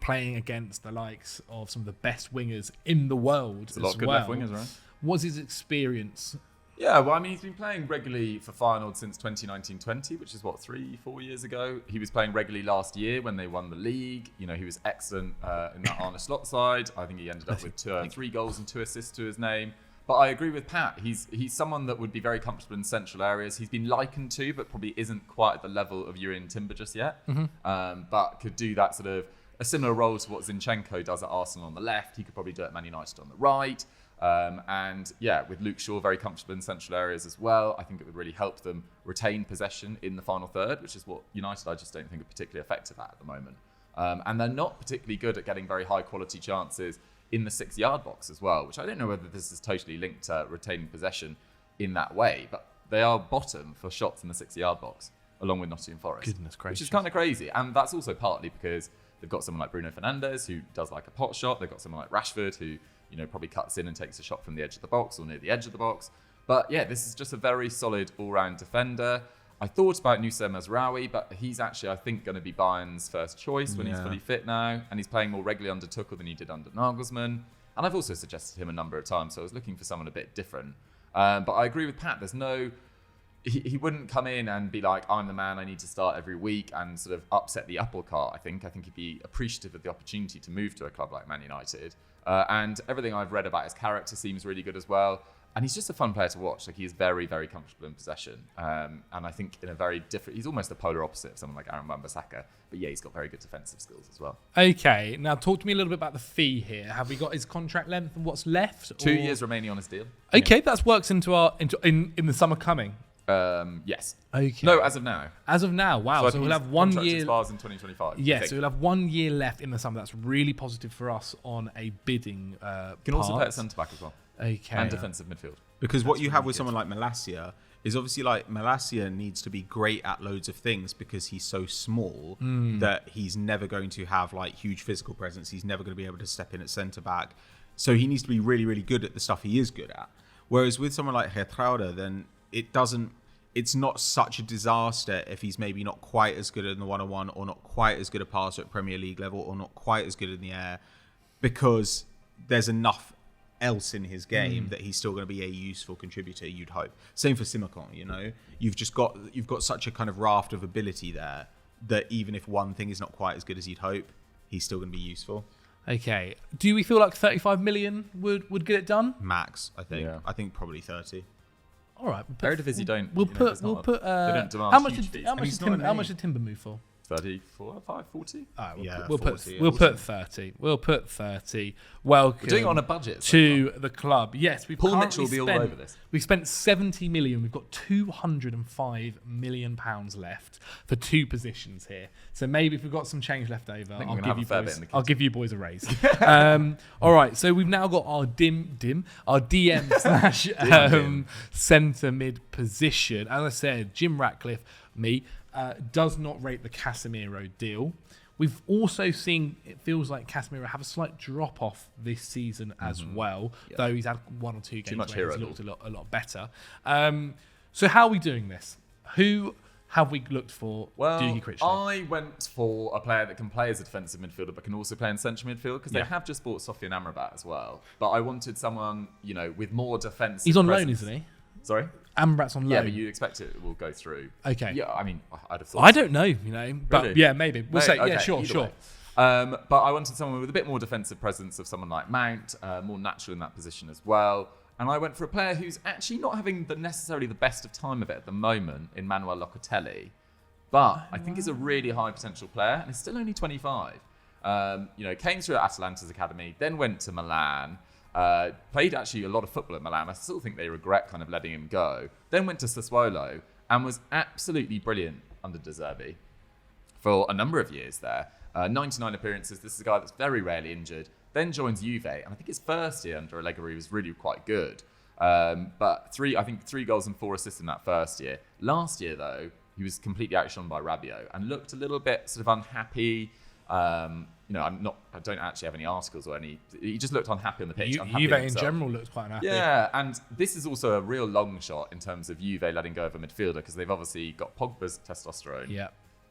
S1: Playing against the likes of some of the best wingers in the world as well. A lot of good left wingers, right? What's his experience?
S2: Yeah, well, he's been playing regularly for Feyenoord since 2019-20, which is 3-4 years ago. He was playing regularly last year when they won the league. He was excellent in that Arne Slot side. I think he ended up with 3 goals and 2 assists to his name. But I agree with Pat. He's someone that would be very comfortable in central areas. He's been likened to, but probably isn't quite at the level of Jurrien Timber just yet. But could do that sort of a similar role to what Zinchenko does at Arsenal on the left. He could probably do it at Man United on the right. With Luke Shaw very comfortable in central areas as well, I think it would really help them retain possession in the final third, which is what United I just don't think are particularly effective at the moment. And they're not particularly good at getting very high quality chances in the 6-yard box as well, which I don't know whether this is totally linked to retaining possession in that way, but they are bottom for shots in the 6-yard box, along with Nottingham Forest.
S1: Goodness gracious.
S2: Which is kind of crazy. And that's also partly because they've got someone like Bruno Fernandes who does like a pot shot. They've got someone like Rashford who probably cuts in and takes a shot from the edge of the box or near the edge of the box. But yeah, this is just a very solid all-round defender. I thought about Nusayr Mazraoui, but he's actually, I think, going to be Bayern's first choice when he's fully fit now. And he's playing more regularly under Tuchel than he did under Nagelsmann. And I've also suggested him a number of times, so I was looking for someone a bit different. But I agree with Pat. He wouldn't come in and be like, I'm the man, I need to start every week and sort of upset the apple cart, I think. I think he'd be appreciative of the opportunity to move to a club like Man United. And everything I've read about his character seems really good as well. And he's just a fun player to watch. Like, he is very, very comfortable in possession. And I think in a very different... He's almost the polar opposite of someone like Aaron Wan-Bissaka. But yeah, he's got very good defensive skills as well.
S1: Okay, now talk to me a little bit about the fee here. Have we got his contract length and what's left?
S2: 2 years remaining on his deal.
S1: Okay, that works into in the summer coming.
S2: Yes.
S1: Okay.
S2: No, as of now.
S1: As of now, wow.
S2: I
S1: So
S2: think
S1: we'll
S2: his
S1: have 1
S2: contract
S1: year.
S2: expires in 2025.
S1: Yeah,
S2: I think.
S1: so we'll have 1 year left in the summer. That's really positive for us on a bidding.
S2: You can also play at centre back as well.
S1: Okay.
S2: And defensive midfield.
S3: Because what you have with someone like Malacia is obviously like Malacia needs to be great at loads of things because he's so small that he's never going to have like huge physical presence. He's never going to be able to step in at centre back. So he needs to be really, really good at the stuff he is good at. Whereas with someone like Geertruida, then it's not such a disaster if he's maybe not quite as good in the one-on-one or not quite as good a passer at Premier League level or not quite as good in the air, because there's enough else in his game that he's still going to be a useful contributor, you'd hope. Same for Simicon, you know. You've got such a kind of raft of ability there that even if one thing is not quite as good as you'd hope, he's still going to be useful.
S1: Okay. Do we feel like 35 million would get it done?
S3: Max, I think.
S2: Yeah.
S3: I think probably 30.
S1: All right.
S2: Eredivisie don't.
S1: We'll
S2: you know,
S1: put.
S2: it's
S1: We'll
S2: not
S1: put.
S2: they don't demand
S1: How much?
S2: huge fees.
S1: How much did Timber move for?
S2: 34, 5, 40?
S1: All right,
S3: Yeah,
S1: we'll
S3: 40,
S1: put. We'll put 30. We'll put 30. Welcome.
S2: We're doing it on a budget.
S1: To the club. Yes, we've
S2: Paul
S1: currently
S2: Mitchell will be all
S1: spent,
S2: over this.
S1: We've spent 70 million. We've got 205 million pounds left for 2 positions here. So maybe if we've got some change left over,
S2: we're gonna have a fair bit in the
S1: I'll give you boys a raise. All right. So we've now got our our DM slash centre mid position. As I said, Jim Ratcliffe, me, does not rate the Casemiro deal. We've also seen, it feels like Casemiro have a slight drop off this season as well, though he's had 1 or 2 games
S2: much
S1: where he's
S2: hero
S1: looked a lot better. So how are we doing this? Who have we looked for?
S2: Well,
S1: Doogie Critchley?
S2: I went for a player that can play as a defensive midfielder but can also play in central midfield, because they have just bought Sofian Amrabat as well. But I wanted someone, you know, with more defensive
S1: He's on
S2: presence.
S1: loan, isn't he?
S2: Sorry?
S1: Amrabat's on loan.
S2: Yeah, but you expect it will go through.
S1: Okay.
S2: Yeah, I mean, I'd have thought.
S1: I don't know, you know, but
S2: Really?
S1: yeah, maybe. We'll say,
S2: Okay,
S1: yeah, sure.
S2: way. But I wanted someone with a bit more defensive presence of someone like Mount, more natural in that position as well. And I went for a player who's actually not having necessarily the best of time of it at the moment in Manuel Locatelli. But I think he's a really high potential player, and he's still only 25. You know, came through at Atalanta's academy, then went to Milan. Played actually a lot of football at Milan. I still think they regret kind of letting him go. Then went to Sassuolo and was absolutely brilliant under De Zerbi for a number of years there. 99 appearances. This is a guy that's very rarely injured. Then joins Juve, and I think his first year under Allegri was really quite good. But 3 goals and 4 assists in that first year. Last year, though, he was completely outshone by Rabiot and looked a little bit sort of unhappy. You know, I don't actually have any articles or any. He just looked unhappy on the pitch.
S1: Juve in general looks quite unhappy.
S2: Yeah, and this is also a real long shot in terms of Juve letting go of a midfielder, because they've obviously got Pogba's testosterone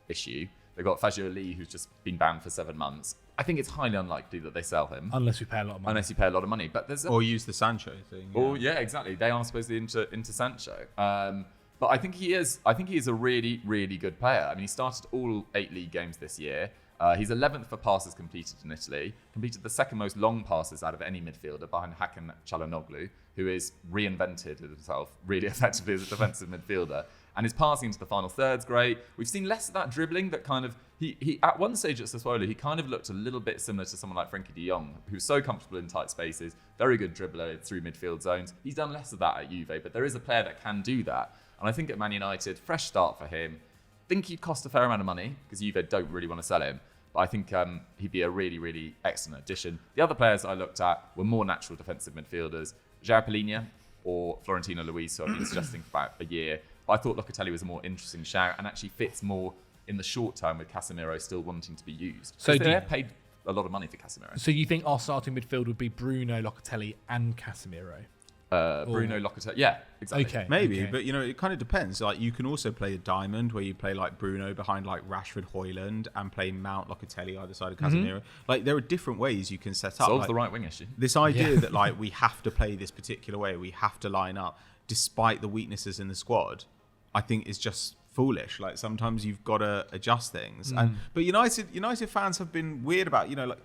S2: issue. They've got Fajr Ali, who's just been banned for 7 months. I think it's highly unlikely that they sell him.
S1: Unless we pay a lot of money.
S2: But there's
S3: Or use the Sancho thing. Yeah.
S2: Or yeah, exactly. They are supposedly into Sancho. But I think he is a really, really good player. I mean, he started all 8 league games this year. He's 11th for passes completed in Italy. Completed the second most long passes out of any midfielder behind Hakan Çalhanoğlu, who is reinvented himself really effectively as a defensive midfielder. And his passing into the final third's great. We've seen less of that dribbling that kind of... He at one stage at Sassuolo, he kind of looked a little bit similar to someone like Frenkie de Jong, who's so comfortable in tight spaces, very good dribbler through midfield zones. He's done less of that at Juve, but there is a player that can do that. And I think at Man United, fresh start for him. Think he'd cost a fair amount of money, because Juve don't really want to sell him. But I think he'd be a really, really excellent addition. The other players I looked at were more natural defensive midfielders. Jair Pelinha or Florentino Luis, who I've been suggesting for about a year. But I thought Locatelli was a more interesting shout and actually fits more in the short term with Casemiro still wanting to be used. So they paid a lot of money for Casemiro.
S1: So you think our starting midfield would be Bruno, Locatelli and Casemiro?
S2: Bruno, Locatelli. Yeah, exactly.
S1: Okay.
S3: Maybe, but you know, it kind of depends. Like, you can also play a diamond where you play like Bruno behind like Rashford, Højlund, and play Mount, Locatelli either side of Casemiro. Like, there are different ways you can set up.
S2: Solves
S3: like,
S2: the right wing issue.
S3: This idea that like we have to play this particular way, we have to line up despite the weaknesses in the squad, I think is just foolish. Like, sometimes you've got to adjust things. But United fans have been weird about, you know, like,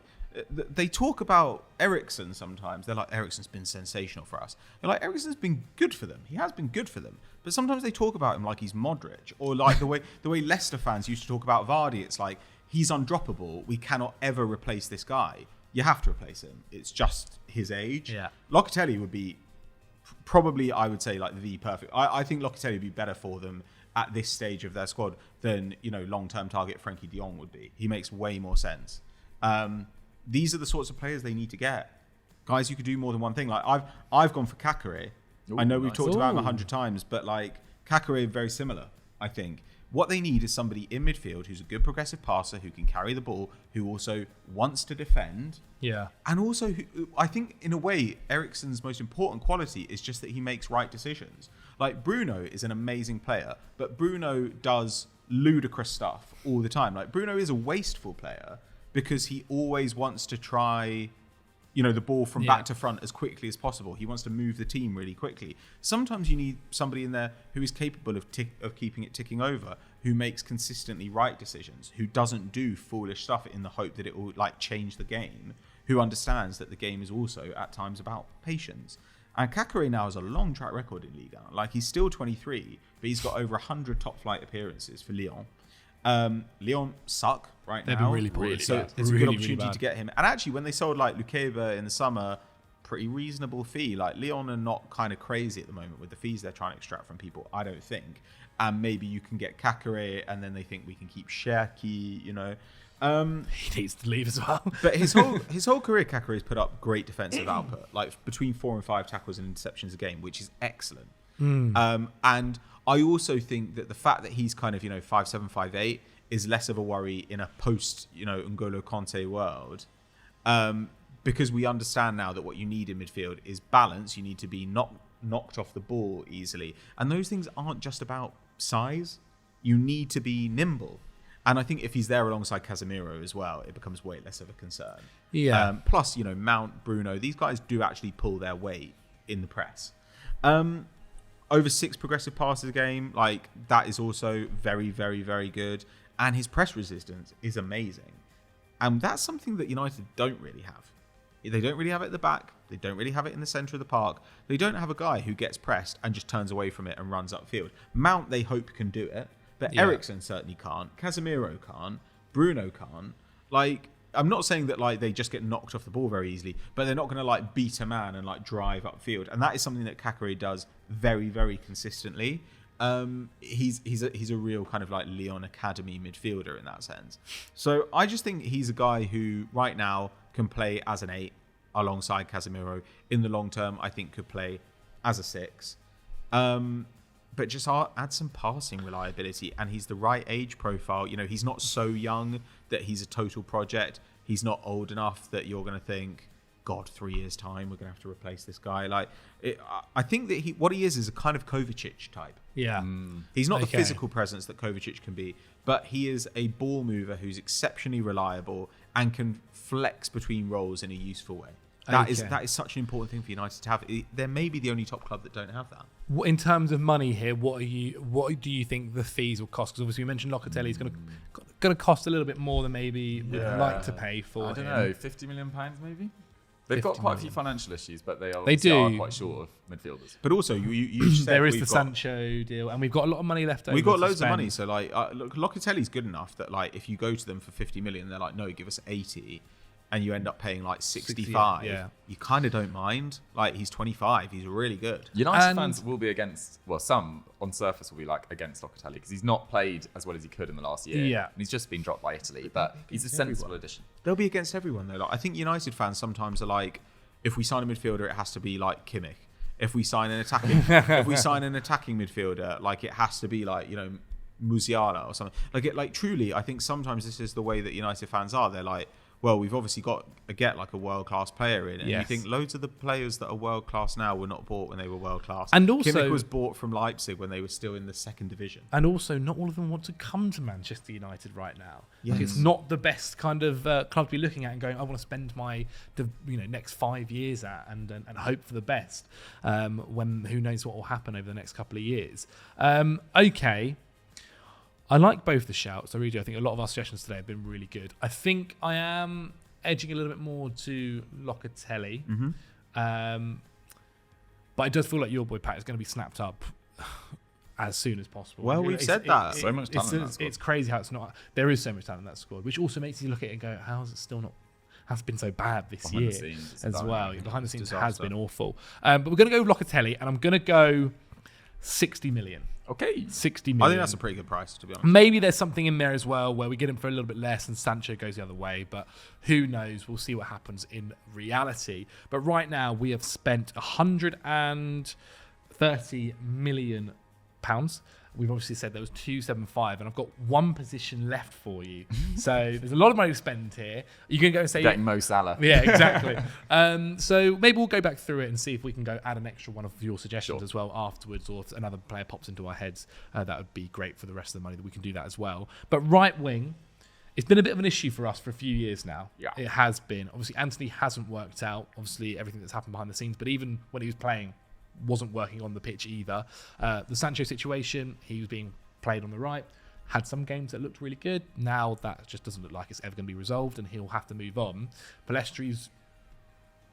S3: they talk about Eriksen sometimes. They're like, Eriksen's been sensational for us. They're like, Eriksen's been good for them. He has been good for them. But sometimes they talk about him like he's Modric, or like the way Leicester fans used to talk about Vardy. It's like, he's undroppable. We cannot ever replace this guy. You have to replace him. It's just his age.
S1: Yeah.
S3: Locatelli would be probably I would say like the perfect. I think Locatelli would be better for them at this stage of their squad than long-term target Frankie de Jong would be. He makes way more sense. These are the sorts of players they need to get. Guys who could do more than one thing. Like I've gone for Kakare. I know we've talked about him 100 times, but like Kakare very similar, I think. What they need is somebody in midfield who's a good progressive passer, who can carry the ball, who also wants to defend.
S1: Yeah.
S3: And also, I think in a way, Eriksen's most important quality is just that he makes right decisions. Like Bruno is an amazing player, but Bruno does ludicrous stuff all the time. Like Bruno is a wasteful player because he always wants to try the ball from back to front as quickly as possible. He wants to move the team really quickly. Sometimes you need somebody in there who is capable of keeping it ticking over, who makes consistently right decisions, who doesn't do foolish stuff in the hope that it will like change the game, who understands that the game is also at times about patience. And Kakare now has a long track record in Ligue 1. Like he's still 23, but he's got over 100 top flight appearances for Lyon. Lyon suck right now.
S1: They've been really poor.
S3: So it's a good opportunity to get him. And actually, when they sold like Lukeba in the summer, pretty reasonable fee. Like Lyon are not kind of crazy at the moment with the fees they're trying to extract from people, I don't think. And maybe you can get Kakare, and then they think we can keep Cherki.
S1: He needs to leave as well.
S3: But his whole career, Kakare has put up great defensive output, like between 4 and 5 tackles and interceptions a game, which is excellent. And I also think that the fact that he's kind of 5'7", 5'8" is less of a worry in a post N'Golo Conte world, because we understand now that what you need in midfield is balance. You need to be knocked off the ball easily, and those things aren't just about size. You need to be nimble, and I think if he's there alongside Casemiro as well, it becomes way less of a concern.
S1: Yeah.
S3: Plus, Mount, Bruno, these guys do actually pull their weight in the press. Over 6 progressive passes a game, like that is also very, very, very good. And his press resistance is amazing. And that's something that United don't really have. They don't really have it at the back. They don't really have it in the centre of the park. They don't have a guy who gets pressed and just turns away from it and runs upfield. Mount, they hope, can do it. But Eriksen certainly can't. Casemiro can't. Bruno can't. Like, I'm not saying that like they just get knocked off the ball very easily, but they're not going to like beat a man and like drive upfield. And that is something that Kakare does very, very consistently. He's a real kind of like Lyon Academy midfielder in that sense. So I just think he's a guy who right now can play as an 8 alongside Casemiro. In the long term, I think could play as a 6. But just add some passing reliability, and he's the right age profile. He's not so young that he's a total project. He's not old enough that you're going to think, God, 3 years' time, we're going to have to replace this guy. I think that what he is a kind of Kovacic type.
S1: Yeah.
S3: He's not the physical presence that Kovacic can be, but he is a ball mover who's exceptionally reliable and can flex between roles in a useful way. That is such an important thing for United to have. They're maybe the only top club that don't have that.
S1: In terms of money here, what do you think the fees will cost? Because obviously we mentioned Locatelli is going to cost a little bit more than maybe we'd like to pay for.
S2: I don't know, £50 million maybe. They've got quite a few financial issues, but they are quite short of midfielders.
S3: But also, you said
S1: there is the Sancho deal, and we've got a lot of money left over.
S3: We've got loads of money, so look, Locatelli's good enough that if you go to them for 50 million, they're like, no, give us 80. And you end up paying 65, you kind of don't mind. He's 25, he's really good.
S2: United fans will be against, some on surface will be against Locatelli because he's not played as well as he could in the last year. Yeah. And he's just been dropped by Italy, but he's a sensible addition.
S3: They'll be against everyone though. I think United fans sometimes are if we sign a midfielder, it has to be like Kimmich. If we sign an attacking midfielder, it has to be Musiala or something. Truly, I think sometimes this is the way that United fans are. They're well, we've obviously got to get a world-class player in. And you think loads of the players that are world-class now were not bought when they were world-class.
S1: And also,
S3: Kimmich was bought from Leipzig when they were still in the 2nd division.
S1: And also, not all of them want to come to Manchester United right now.
S3: Yes.
S1: It's not the best kind of club to be looking at and going, I want to spend my next 5 years at and hope for the best when who knows what will happen over the next couple of years. Okay. I like both the shouts. I really do. I think a lot of our suggestions today have been really good. I think I am edging a little bit more to Locatelli. Mm-hmm. But it does feel like your boy Pat is going to be snapped up as soon as possible.
S3: Well, we've said that.
S2: So much talent in that squad.
S1: It's crazy how it's not. There is so much talent in that squad, which also makes you look at it and go, how is it still not? has been so bad this
S2: Behind the
S1: year
S2: scenes, it's
S1: as
S2: bad.
S1: well. Behind the scenes has
S3: Disaster.
S1: been awful. But we're going to go with Locatelli, and I'm going to go 60 million.
S2: Okay.
S1: 60
S3: I
S1: million.
S3: think that's a pretty good price, to be honest.
S1: Maybe there's something in there as well where we get him for a little bit less and Sancho goes the other way, but who knows? We'll see what happens in reality. But right now we have spent 130 million pounds. We've obviously said there was 275, and I've got one position left for you. So there's a lot of money to spend here. You can go and say,
S2: Getting Mo Salah.
S1: yeah, exactly. So maybe we'll go back through it and see if we can go add an extra one of your suggestions
S2: Sure.
S1: as well afterwards, or if another player pops into our heads. That would be great for the rest of the money that we can do that as well. But right wing, it's been a bit of an issue for us for a few years now.
S2: Yeah.
S1: It has been. Obviously, Anthony hasn't worked out. Obviously, everything that's happened behind the scenes. But even when he was playing, wasn't working on the pitch either. The Sancho situation, he was being played on the right. Had some games that looked really good. Now that just doesn't look like it's ever going to be resolved, and he'll have to move on. Palestri's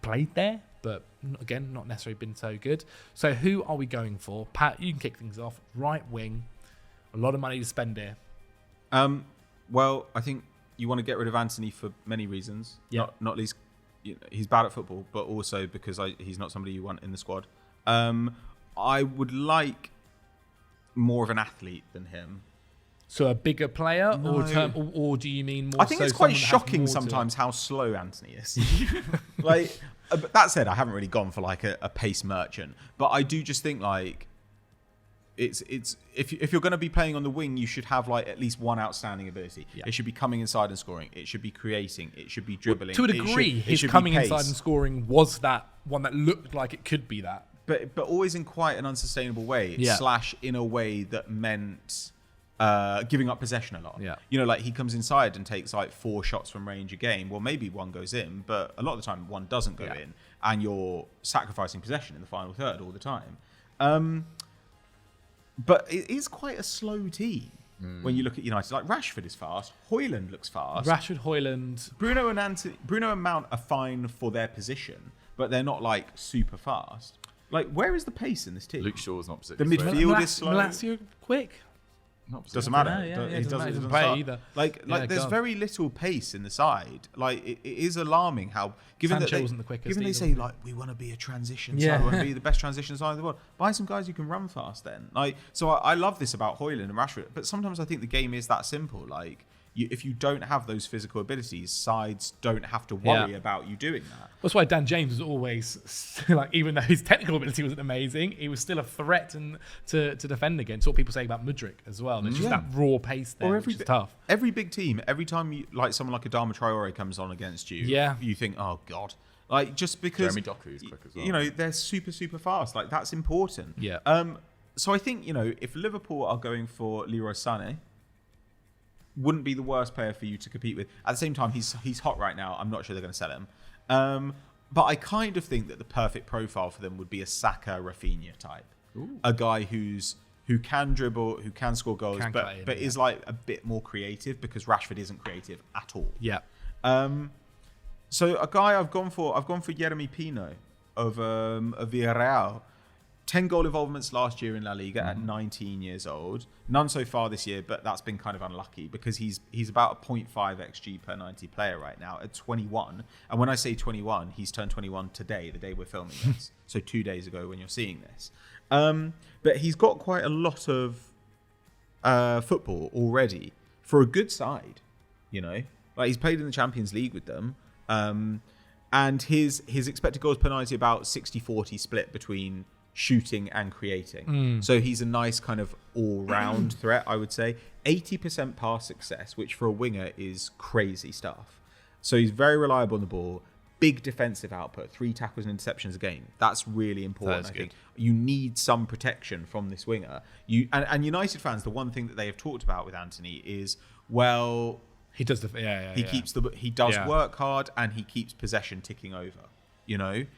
S1: played there, but again, not necessarily been so good. So who are we going for? Pat, you can kick things off. Right wing, a lot of money to spend here.
S3: Well, I think you want to get rid of Anthony for many reasons.
S1: Yeah.
S3: Not least, he's bad at football, but also because he's not somebody you want in the squad. I would like more of an athlete than him.
S1: So a bigger player,
S3: No.
S1: or do you mean more?
S3: I think
S1: so
S3: it's quite
S1: someone that has
S3: shocking
S1: more to-
S3: sometimes how slow Anthony is. Like, but that said, I haven't really gone for like a pace merchant, but I do just think like it's if you're going to be playing on the wing, you should have like at least one outstanding ability.
S1: Yeah.
S3: It should be coming inside and scoring. It should be creating. It should be dribbling.
S1: To a
S3: It
S1: degree,
S3: it
S1: his
S3: should be
S1: coming
S3: pace.
S1: inside and scoring was that one that looked like it could be that.
S3: but always in quite an unsustainable way.
S1: Yeah.
S3: / in a way that meant giving up possession a lot.
S1: Yeah.
S3: You know, like he comes inside and takes like 4 shots from range a game. Well, maybe one goes in, but a lot of the time one doesn't go
S1: Yeah.
S3: in, and you're sacrificing possession in the final third all the time. But it is quite a slow team when you look at United. Like Rashford is fast, Højlund looks fast.
S1: Rashford, Højlund.
S3: Bruno and Mount are fine for their position, but they're not like super fast. Like, where is the pace in this team?
S2: Luke Shaw's not
S3: The
S2: particularly
S3: midfield
S2: swift.
S3: is slow.
S1: Malacia quick.
S2: Not
S3: Doesn't
S2: particularly.
S3: matter.
S1: Yeah,
S3: He
S1: doesn't matter. He doesn't
S3: doesn't
S1: play
S3: start.
S1: either.
S3: Like
S1: Yeah,
S3: there's
S1: God.
S3: very little pace in the side. Like it is alarming how given
S1: Sancho
S3: that
S1: wasn't the quickest
S3: given they
S1: either,
S3: say
S1: was he?
S3: like we want to be a transition
S1: Yeah.
S3: side, we want to be the best transition side in the world. Buy some guys who can run fast. Then so I love this about Højlund and Rashford. But sometimes I think the game is that simple. Like if you don't have those physical abilities, sides don't have to worry
S1: Yeah.
S3: about you doing that.
S1: That's why Dan James was always like, even though his technical ability wasn't amazing, he was still a threat to defend against. What people say about Mudryk as well. There's just
S3: Yeah.
S1: that raw pace there, which is tough.
S3: Every big team, every time you, like someone like Adama Traore comes on against you,
S1: Yeah.
S3: you think, oh god, like just because
S2: Jeremy Doku is quick as well.
S3: You know, they're super fast. Like that's important.
S1: Yeah.
S3: So I think if Liverpool are going for Leroy Sané, wouldn't be the worst player for you to compete with. At the same time, he's hot right now. I'm not sure they're going to sell him. But I kind of think that the perfect profile for them would be a Saka, Rafinha type, a guy who can dribble, who can score goals,
S1: Can cut in,
S3: but is like a bit more creative because Rashford isn't creative at all.
S1: Yeah.
S3: So a guy I've gone for Jeremy Pino of Villarreal. 10 goal involvements last year in La Liga at 19 years old. None so far this year, but that's been kind of unlucky because he's about a 0.5 XG per 90 player right now at 21. And when I say 21, he's turned 21 today, the day we're filming this. So 2 days ago when you're seeing this. But he's got quite a lot of football already for a good side, Like he's played in the Champions League with them. And his expected goals per 90 about 60-40 split between shooting and creating. So he's a nice kind of all-round threat, I would say. 80% pass success, which for a winger is crazy stuff. So he's very reliable on the ball. Big defensive output, 3 tackles and interceptions a game. That's really important.
S1: That is
S3: I think you need some protection from this winger. And United fans, the one thing that they have talked about with Anthony is, well,
S1: He does
S3: he does
S1: Yeah.
S3: work hard and he keeps possession ticking over.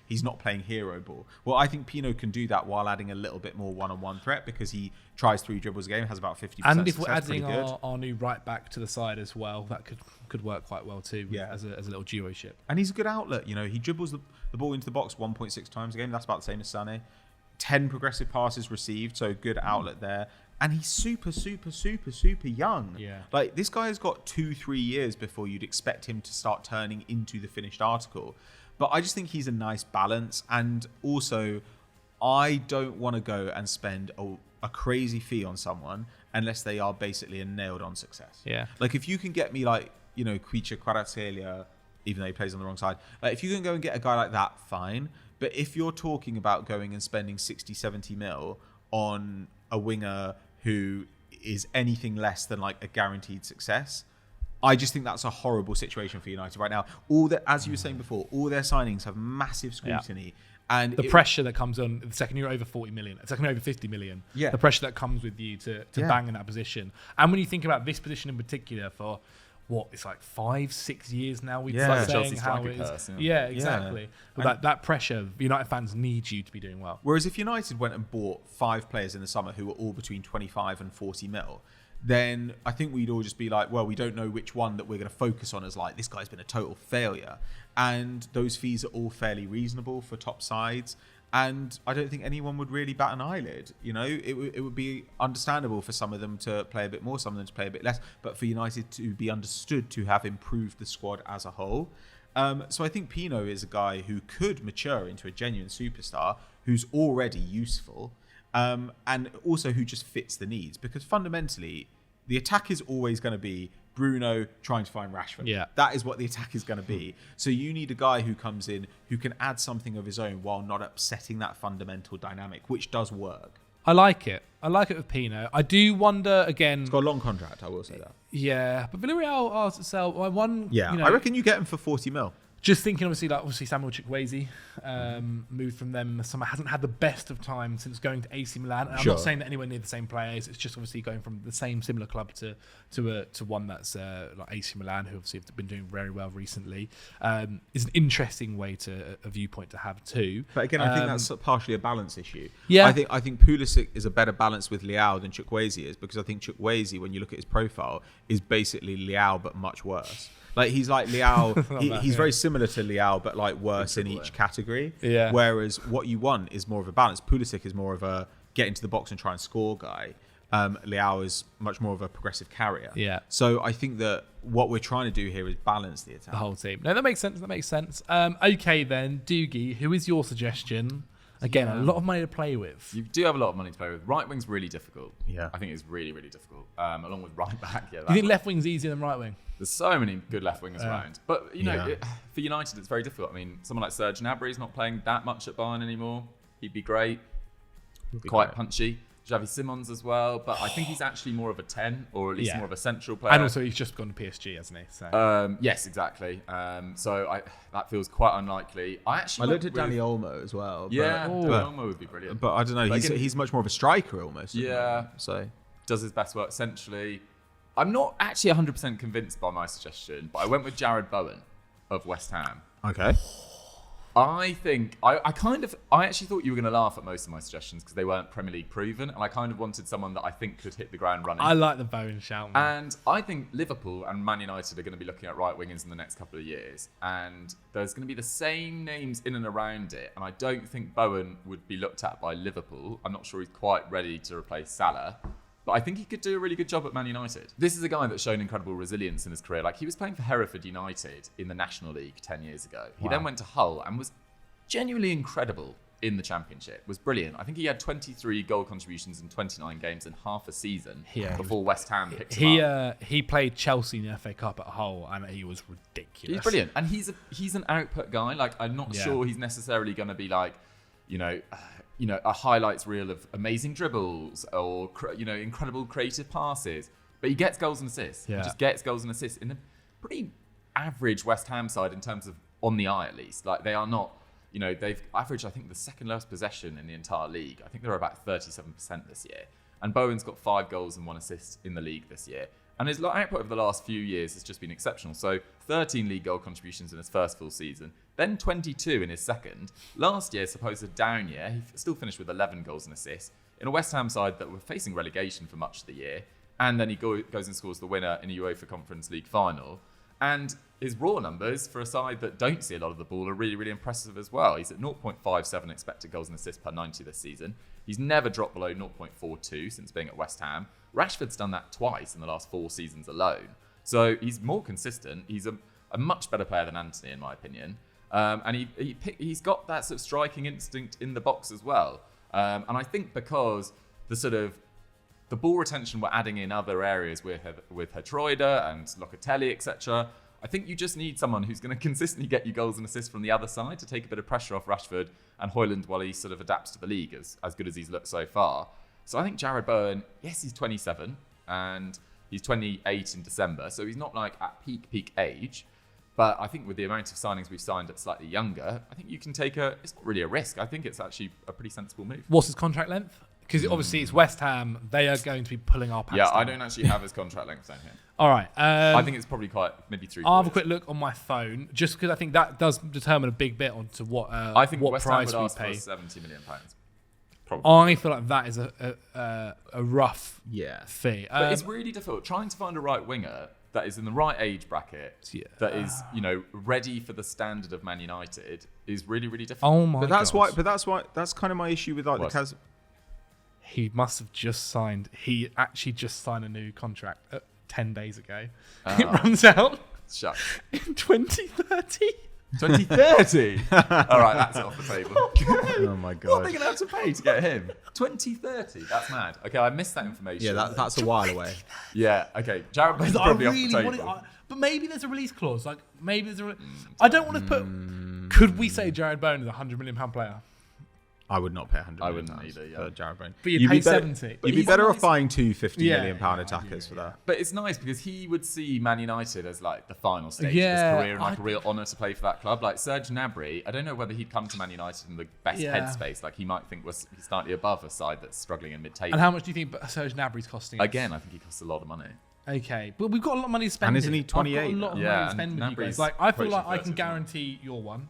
S3: He's not playing hero ball. Well, I think Pino can do that while adding a little bit more one-on-one threat because he tries 3 dribbles a game, has about 50%.
S1: And if we're
S3: success,
S1: adding
S3: pretty good.
S1: our new right back to the side as well, that could work quite well too.
S3: Yeah.
S1: As a little duo-ship.
S3: And he's a good outlet. He dribbles the ball into the box 1.6 times a game. That's about the same as Sané. 10 progressive passes received, so good outlet there. And he's super young.
S1: Yeah.
S3: Like, this guy has got 2-3 years before you'd expect him to start turning into the finished article. But I just think he's a nice balance. And also, I don't want to go and spend a crazy fee on someone unless they are basically a nailed-on success.
S1: Yeah.
S3: Like, if you can get me, like, you know, Kwicha Kvaratskhelia, even though he plays on the wrong side, like, if you can go and get a guy like that, fine. But if you're talking about going and spending 60, 70 mil on a winger who is anything less than like a guaranteed success, I just think that's a horrible situation for United right now. As you were saying before, all their signings have massive scrutiny. And
S1: the pressure that comes on the second you're over 40 million, the second you're over 50 million, the pressure that comes with you to bang in that position. And when you think about this position in particular for it's like 5-6 years now we've been saying how it is. Yeah, exactly. But that pressure, United fans need you to be doing well.
S3: Whereas if United went and bought 5 players in the summer who were all between 25 and 40 mil, then I think we'd all just be like, well, we don't know which one that we're going to focus on as like, this guy's been a total failure. And those fees are all fairly reasonable for top sides. And I don't think anyone would really bat an eyelid. You know, it would be understandable for some of them to play a bit more, some of them to play a bit less, but for United to be understood to have improved the squad as a whole. So I think Pino is a guy who could mature into a genuine superstar, who's already useful, and also who just fits the needs. Because fundamentally, the attack is always going to be Bruno trying to find Rashford.
S1: Yeah.
S3: That is what the attack is going to be. So you need a guy who comes in who can add something of his own while not upsetting that fundamental dynamic, which does work.
S1: I like it. I like it with Pino. I do wonder again.
S3: It's got a long contract, I will say that.
S1: Yeah, but Villarreal are to sell one.
S3: Yeah,
S1: you know,
S3: I reckon you get him for 40 mil.
S1: Just thinking, obviously Samuel Chukwueze moved from them. Someone hasn't had the best of time since going to AC Milan. And I'm not saying that anywhere near the same players. It's just obviously going from the similar club to one that's like AC Milan, who obviously have been doing very well recently. Is an interesting a viewpoint to have too.
S3: But again, I think that's partially a balance issue.
S1: Yeah,
S3: I think Pulisic is a better balance with Leao than Chukwueze is, because I think Chukwueze, when you look at his profile, is basically Leao but much worse. Like, he's like Leao. He's very similar to Leao, but like worse in each category.
S1: Yeah.
S3: Whereas what you want is more of a balance. Pulisic is more of a get into the box and try and score guy. Leao is much more of a progressive carrier.
S1: Yeah.
S3: So I think that what we're trying to do here is balance the attack.
S1: The whole team. No, that makes sense. Okay then, Doogie, who is your suggestion? Again, a lot of money to play with.
S2: You do have a lot of money to play with. Right wing's really difficult.
S3: Yeah.
S2: I think it's really, really difficult. Along with right back. Yeah.
S1: You think left wing's easier than right wing?
S2: There's so many good left wingers around. But, you know, for United, it's very difficult. I mean, someone like Serge Gnabry's not playing that much at Bayern anymore. He'd be great. Quite punchy. Xavi Simons as well, but I think he's actually more of a 10, or at least more of a central player.
S1: And also he's just gone to PSG, hasn't he? So.
S2: Yes, exactly. So that feels quite unlikely. I
S3: looked at Dani Olmo as well.
S2: Yeah, Dani Olmo would be brilliant.
S3: But I don't know, he's much more of a striker almost.
S2: Yeah.
S3: So
S2: does his best work centrally. I'm not actually 100% convinced by my suggestion, but I went with Jared Bowen of West Ham.
S3: Okay.
S2: I think I actually thought you were going to laugh at most of my suggestions because they weren't Premier League proven, and I kind of wanted someone that I think could hit the ground running.
S1: I like the Bowen shout, man.
S2: And I think Liverpool and Man United are going to be looking at right wingers in the next couple of years, and there's going to be the same names in and around it, and I don't think Bowen would be looked at by Liverpool. I'm not sure he's quite ready to replace Salah. But I think he could do a really good job at Man United. This is a guy that's shown incredible resilience in his career. Like, he was playing for Hereford United in the National League 10 years ago. He then went to Hull and was genuinely incredible in the Championship. Was brilliant. I think he had 23 goal contributions in 29 games in half a season before West Ham picked him up.
S1: He played Chelsea in the FA Cup at Hull, and he was ridiculous.
S2: He's brilliant. And he's an output guy. Like, I'm not sure he's necessarily going to be like, a highlights reel of amazing dribbles or, incredible creative passes. But he gets goals and assists.
S1: Yeah.
S2: He just gets goals and assists in a pretty average West Ham side in terms of on the eye, at least. Like, they are not, they've averaged, I think, the second lowest possession in the entire league. I think they're about 37% this year. And Bowen's got 5 goals and 1 assist in the league this year. And his output over the last few years has just been exceptional. So 13 league goal contributions in his first full season, then 22 in his second. Last year, supposed a down year, he still finished with 11 goals and assists in a West Ham side that were facing relegation for much of the year. And then he goes and scores the winner in a UEFA Conference League final. And his raw numbers for a side that don't see a lot of the ball are really, really impressive as well. He's at 0.57 expected goals and assists per 90 this season. He's never dropped below 0.42 since being at West Ham. Rashford's done that twice in the last 4 seasons alone. So he's more consistent. He's a much better player than Antony, in my opinion. And he's got that sort of striking instinct in the box as well. And I think because the ball retention we're adding in other areas with Hertroida and Locatelli, etc. I think you just need someone who's going to consistently get you goals and assists from the other side to take a bit of pressure off Rashford and Højlund while he sort of adapts to the league as good as he's looked so far. So I think Jared Bowen, yes, he's 27 and he's 28 in December, so he's not like at peak age. But I think with the amount of signings we've signed at slightly younger, I think you can take it's not really a risk. I think it's actually a pretty sensible move.
S1: What's his contract length? Because obviously it's West Ham. They are going to be pulling our pants down.
S2: I don't actually have his contract length down here.
S1: All right.
S2: I think it's probably maybe 3
S1: I'll have a quick look on my phone, just because I think that does determine a big bit onto what
S2: I think
S1: what
S2: West
S1: price
S2: Ham would
S1: we
S2: ask
S1: pay.
S2: for £70 million. Probably.
S1: I feel like that is a rough fee.
S2: But it's really difficult. Trying to find a right winger that is in the right age bracket, that is, ready for the standard of Man United is really, really difficult.
S1: Oh my god.
S3: That's kind of my issue with like the
S1: He must have just signed. He actually just signed a new contract 10 days ago. It runs out in 2030.
S2: 2030? All right, that's off the table.
S3: Oh my god.
S2: What are they going to have to pay to get him? 2030? That's mad. Okay, I missed that information.
S3: Yeah, that's a while away.
S2: Yeah, okay. Jared Bowen's probably off the table.
S1: But maybe there's a release clause. Like maybe there's I don't want to put. Could we say Jared Bowen is a £100 million player?
S3: I would not pay 100 million.
S2: I wouldn't either,
S3: for Jared Bowen.
S1: But you'd pay 70.
S3: You'd be better off buying two £50 million attackers for that.
S2: But it's nice because he would see Man United as like the final stage of his career and like a real honour to play for that club. Like Serge Gnabry, I don't know whether he'd come to Man United in the best headspace. Like he might think he's slightly above a side that's struggling in mid-table.
S1: And how much do you think Serge Gnabry's costing us?
S2: Again, I think he costs a lot of money.
S1: Okay, but we've got a lot of money to spend.
S3: And isn't he 28?
S1: I've got a lot of money to spend with you guys. Like I feel like I can guarantee your one.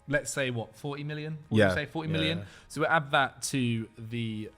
S1: Let's say 40 million? What would you say 40 million? So we add that to the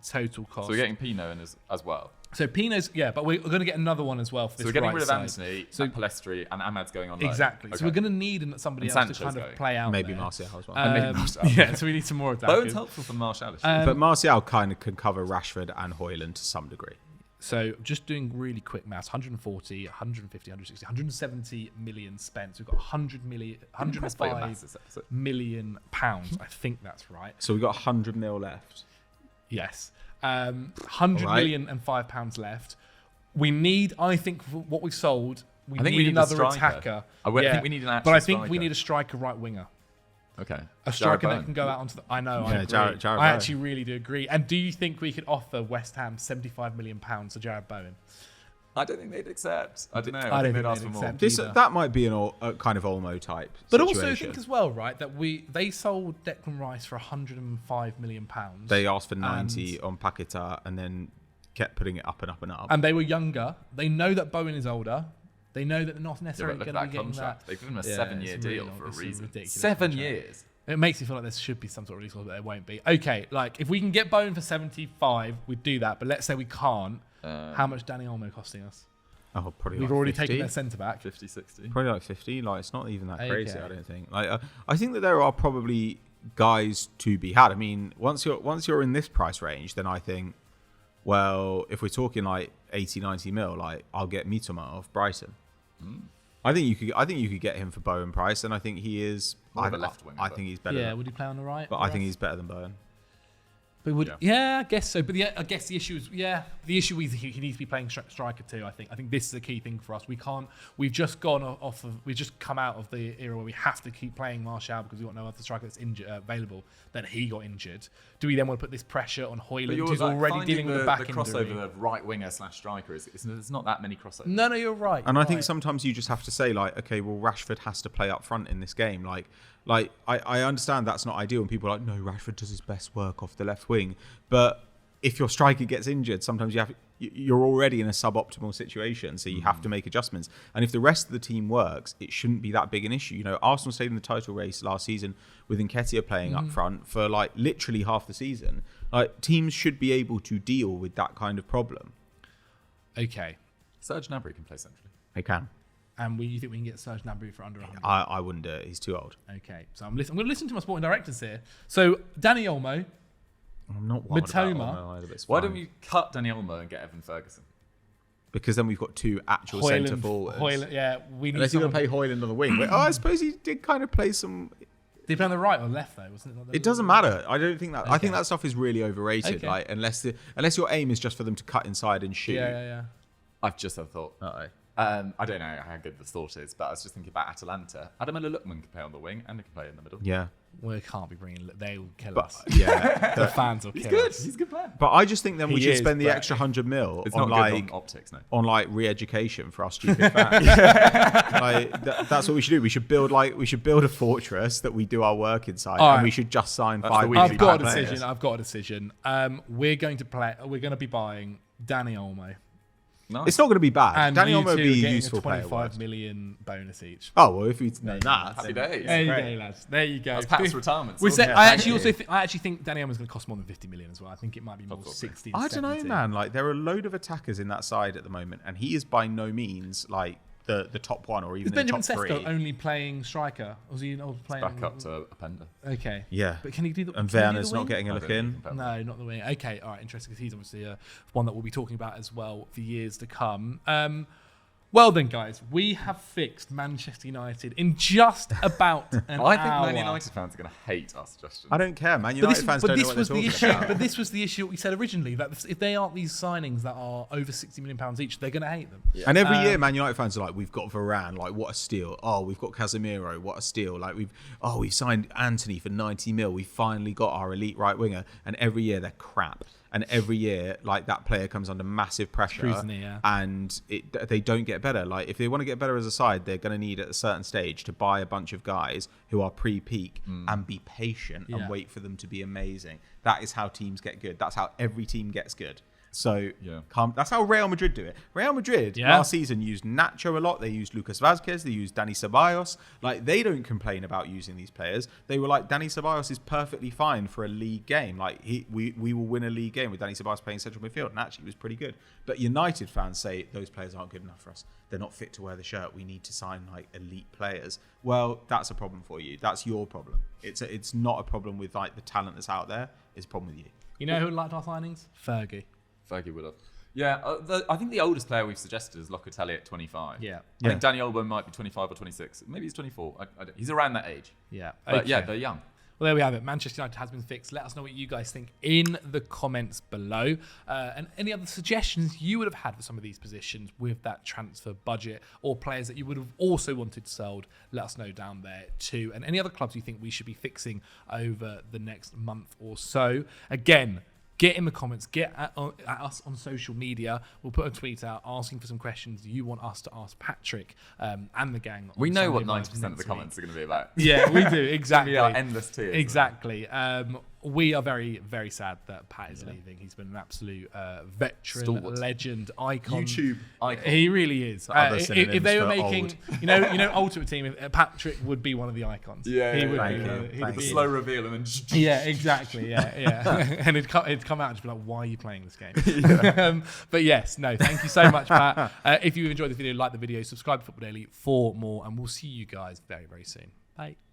S1: total cost.
S2: So we're getting Pino in as well.
S1: So Pino's, but we're going to get another one as well for this.
S2: So we're getting rid of
S1: side.
S2: Antony, and Palestri, and Ahmad's going on loan.
S1: Exactly. Okay. So we're going to need somebody else to kind of play out.
S3: Maybe
S1: there.
S3: Martial as well.
S2: And maybe Martial.
S1: So we need some more attackers.
S2: Bowen's helpful for Martial.
S3: But Martial kind of can cover Rashford and Højlund to some degree.
S1: So just doing really quick maths, 140, 150, 160, 170 million spent. So we've got 105 million pounds. I think that's right.
S3: So we've got 100 mil left.
S1: Yes. 100 million and £5 left. We need, I think, for what we've sold, we need another attacker.
S2: I think we need an actual
S1: But I think we need a striker right winger.
S2: Okay.
S1: A striker that can go out onto the... I know, I agree. I actually really do agree. And do you think we could offer West Ham £75 million to Jared Bowen?
S2: I don't think they'd accept. I don't know.
S1: I don't
S2: think
S1: think
S2: they'd ask for more.
S3: That might be a kind of Olmo type
S1: But
S3: situation.
S1: also think as well, right, that they sold Declan Rice for £105 million.
S3: They asked for 90 on Paquetá and then kept putting it up and up and up.
S1: And they were younger. They know that Bowen is older. They know that they're not necessarily going to be getting that.
S2: They've given him a 7-year deal for a reason.
S1: Ridiculous
S2: 7 years.
S1: It makes me feel like there should be some sort of release, but there won't be. Okay, like if we can get Bowen for 75, we'd do that. But let's say we can't. How much Dani Olmo costing us?
S3: Oh, probably.
S1: We've
S3: like
S1: already
S3: 50.
S1: taken their centre back.
S2: 50, 60.
S3: Probably like 50. Like it's not even that crazy. I don't think. Like I think that there are probably guys to be had. I mean, once you're in this price range, then I think, well, if we're talking like 80, 90 mil, like I'll get Mitoma off Brighton. I think you could get him for Bowen price, and I think he is.
S2: More of a left winger,
S3: I think he's better.
S1: Yeah, would he play on the right?
S3: But I think he's better than Bowen.
S1: But I guess so. But I guess the issue is, the issue is he needs to be playing striker too. I think this is a key thing for us. We can't. We've just we've just come out of the era where we have to keep playing Martial because we've got no other striker that's injured, available. Then he got injured. Do we then want to put this pressure on Højlund, who's already dealing with the back injury?
S2: The crossover of right winger / striker there's not that many crossovers.
S1: No, you're right.
S3: And I think sometimes you just have to say like, okay, well, Rashford has to play up front in this game. Like I understand that's not ideal, and people are like, no, Rashford does his best work off the left wing. But if your striker gets injured, sometimes you're already in a suboptimal situation, so you have to make adjustments. And if the rest of the team works, it shouldn't be that big an issue. You know, Arsenal stayed in the title race last season with Nketiah playing up front for like literally half the season. Like teams should be able to deal with that kind of problem.
S1: Okay.
S2: Serge Gnabry can play centrally.
S3: They can.
S1: And you think we can get Serge Gnabry for under 100?
S3: I wouldn't do it. He's too old.
S1: Okay, so I'm going to listen to my sporting directors here. So Danny Olmo,
S3: I'm not wild about
S1: Mitoma.
S3: Olmo either, but it's
S2: Why
S3: fine.
S2: don't we cut Danny Olmo and get Evan Ferguson?
S3: Because then we've got two actual centre forwards.
S1: Hoyland, yeah, we need
S3: Unless you're
S1: someone.
S3: going to play Hoyland on the wing. But, I suppose he did kind of play some.
S1: Did he play on the right or left though? Wasn't it?
S3: It doesn't matter. I don't think that. I think
S1: Okay.
S3: that stuff is really overrated.
S1: Okay.
S3: Like unless your aim is just for them to cut inside and shoot.
S1: Yeah.
S2: I've just had a thought.
S3: Uh-oh.
S2: I don't know how good the thought is, but I was just thinking about Atalanta. Adamella Lookman can play on the wing and he can play in the middle.
S3: Yeah.
S1: We can't be bringing. They will kill
S3: But
S1: us.
S3: yeah.
S1: The fans will
S2: He's
S1: kill
S2: good.
S1: us.
S2: He's a good player.
S3: But I just think then we
S1: He
S3: should
S1: is,
S3: spend the
S1: but
S3: extra 100 mil
S2: It's
S3: on
S2: not good
S3: like
S2: on optics, no.
S3: on like re-education for our stupid fans. That's what we should do. We should build a fortress that we do our work inside,
S1: All
S3: and
S1: right.
S3: we should just sign
S2: That's
S3: 5
S2: the
S3: really
S1: I've got a
S3: bad
S1: decision.
S3: players.
S1: I've got a decision. We're going to be buying Danny Olmo,
S2: Nice.
S3: It's not going to be bad.
S1: and
S3: Danny
S1: you
S3: Olmo would
S1: two
S3: be a
S1: getting
S3: useful
S1: a
S3: player.
S1: 25 million bonus each.
S3: Oh well, if we'd known that,
S2: Happy
S3: then-
S2: days.
S1: There you
S3: Great.
S1: go, lads. There you go.
S2: That's Pat's retirement.
S1: We
S2: so-
S1: said,
S3: Yeah,
S1: I
S3: thank
S1: actually think Danny Olmo's going to cost more than 50 million as well. I think it might be more
S2: Probably.
S1: 60.
S3: I don't know,
S1: 70.
S3: man. Like there are a load of attackers in that side at the moment, and he is by no means like the top one or even
S1: Is
S3: the
S1: Benjamin
S3: top
S1: Sesko
S3: three.
S1: only playing striker? Or was he not playing?
S2: Back up to Openda.
S1: Okay.
S3: Yeah.
S1: But can he do the?
S3: And
S1: can he do
S3: Werner's
S1: the
S3: not
S1: wing?
S3: getting a
S2: I
S3: look
S2: don't think
S3: in.
S2: he can
S1: No, not the wing. Okay, all right, interesting because he's obviously one that we'll be talking about as well for years to come. Well then, guys, we have fixed Manchester United in just about an hour.
S2: I think Man United fans are going to hate our suggestions.
S3: I don't care, man.
S1: But
S3: United
S1: this,
S3: fans
S1: but
S3: don't know
S1: this
S3: what
S1: was
S3: they're
S1: the
S3: talking
S1: issue.
S3: about.
S1: But this was the issue we said originally that if they aren't these signings that are over £60 million each, they're going to hate them.
S3: And every year, Man United fans are like, "We've got Varane, like what a steal! Oh, we've got Casemiro, what a steal! Like we've signed Anthony for 90 mil. We finally got our elite right winger." And every year they're crap. And every year, like that player comes under massive pressure,
S1: Scrutiny, yeah.
S3: and they don't get better. Like if they want to get better as a side, they're going to need at a certain stage to buy a bunch of guys who are pre-peak and be patient
S1: Yeah.
S3: and wait for them to be amazing. That is how teams get good. That's how every team gets good. So
S2: Yeah.
S3: that's how Real Madrid do it. Real Madrid
S1: Yeah.
S3: last season used Nacho a lot. They used Lucas Vazquez. They used Dani Ceballos. Like they don't complain about using these players. They were like, Dani Ceballos is perfectly fine for a league game. Like we will win a league game with Dani Ceballos playing central midfield, and actually he was pretty good. But United fans say those players aren't good enough for us. They're not fit to wear the shirt. We need to sign like elite players. Well, that's a problem for you. That's your problem. It's not a problem with like the talent that's out there. It's a problem with you.
S1: You know who liked our signings? Fergie.
S2: Fergie would have. Yeah, I think the oldest player we've suggested is Locatelli at 25.
S1: Yeah.
S2: I think Danny Olmo might be 25 or 26. Maybe he's 24. He's around that age.
S1: Yeah.
S2: But yeah,
S1: Okay.
S2: they're young.
S1: Well, there we have it. Manchester United has been fixed. Let us know what you guys think in the comments below. And any other suggestions you would have had for some of these positions with that transfer budget or players that you would have also wanted sold, let us know down there too. And any other clubs you think we should be fixing over the next month or so. Again, get in the comments, get at us on social media. We'll put a tweet out asking for some questions you want us to ask Patrick and the gang.
S2: We
S1: on
S2: know
S1: Sunday
S2: what
S1: Live
S2: 90% of
S1: next
S2: the comments are going to be about.
S1: Yeah, we do. Exactly.
S2: We are endless tiers.
S1: Exactly. We are very, very sad that Pat is leaving. He's been an absolute veteran,
S2: Stalwart.
S1: legend, icon.
S3: YouTube
S2: icon.
S1: He really is.
S3: Other
S1: If
S3: synonyms
S1: they were
S3: for
S1: making,
S3: old.
S1: you know, Ultimate Team, Patrick would be one of the icons.
S2: Yeah,
S1: he
S2: yeah,
S1: would
S2: yeah,
S1: be.
S3: yeah.
S1: He'd
S3: Thank
S1: be-
S3: you.
S2: Slow reveal and then
S1: Yeah, exactly. Yeah. And it'd come out and just be like, "Why are you playing this game?" But yes, no. Thank you so much, Pat. If you enjoyed the video, like the video, subscribe to Football Daily for more, and we'll see you guys very, very soon. Bye.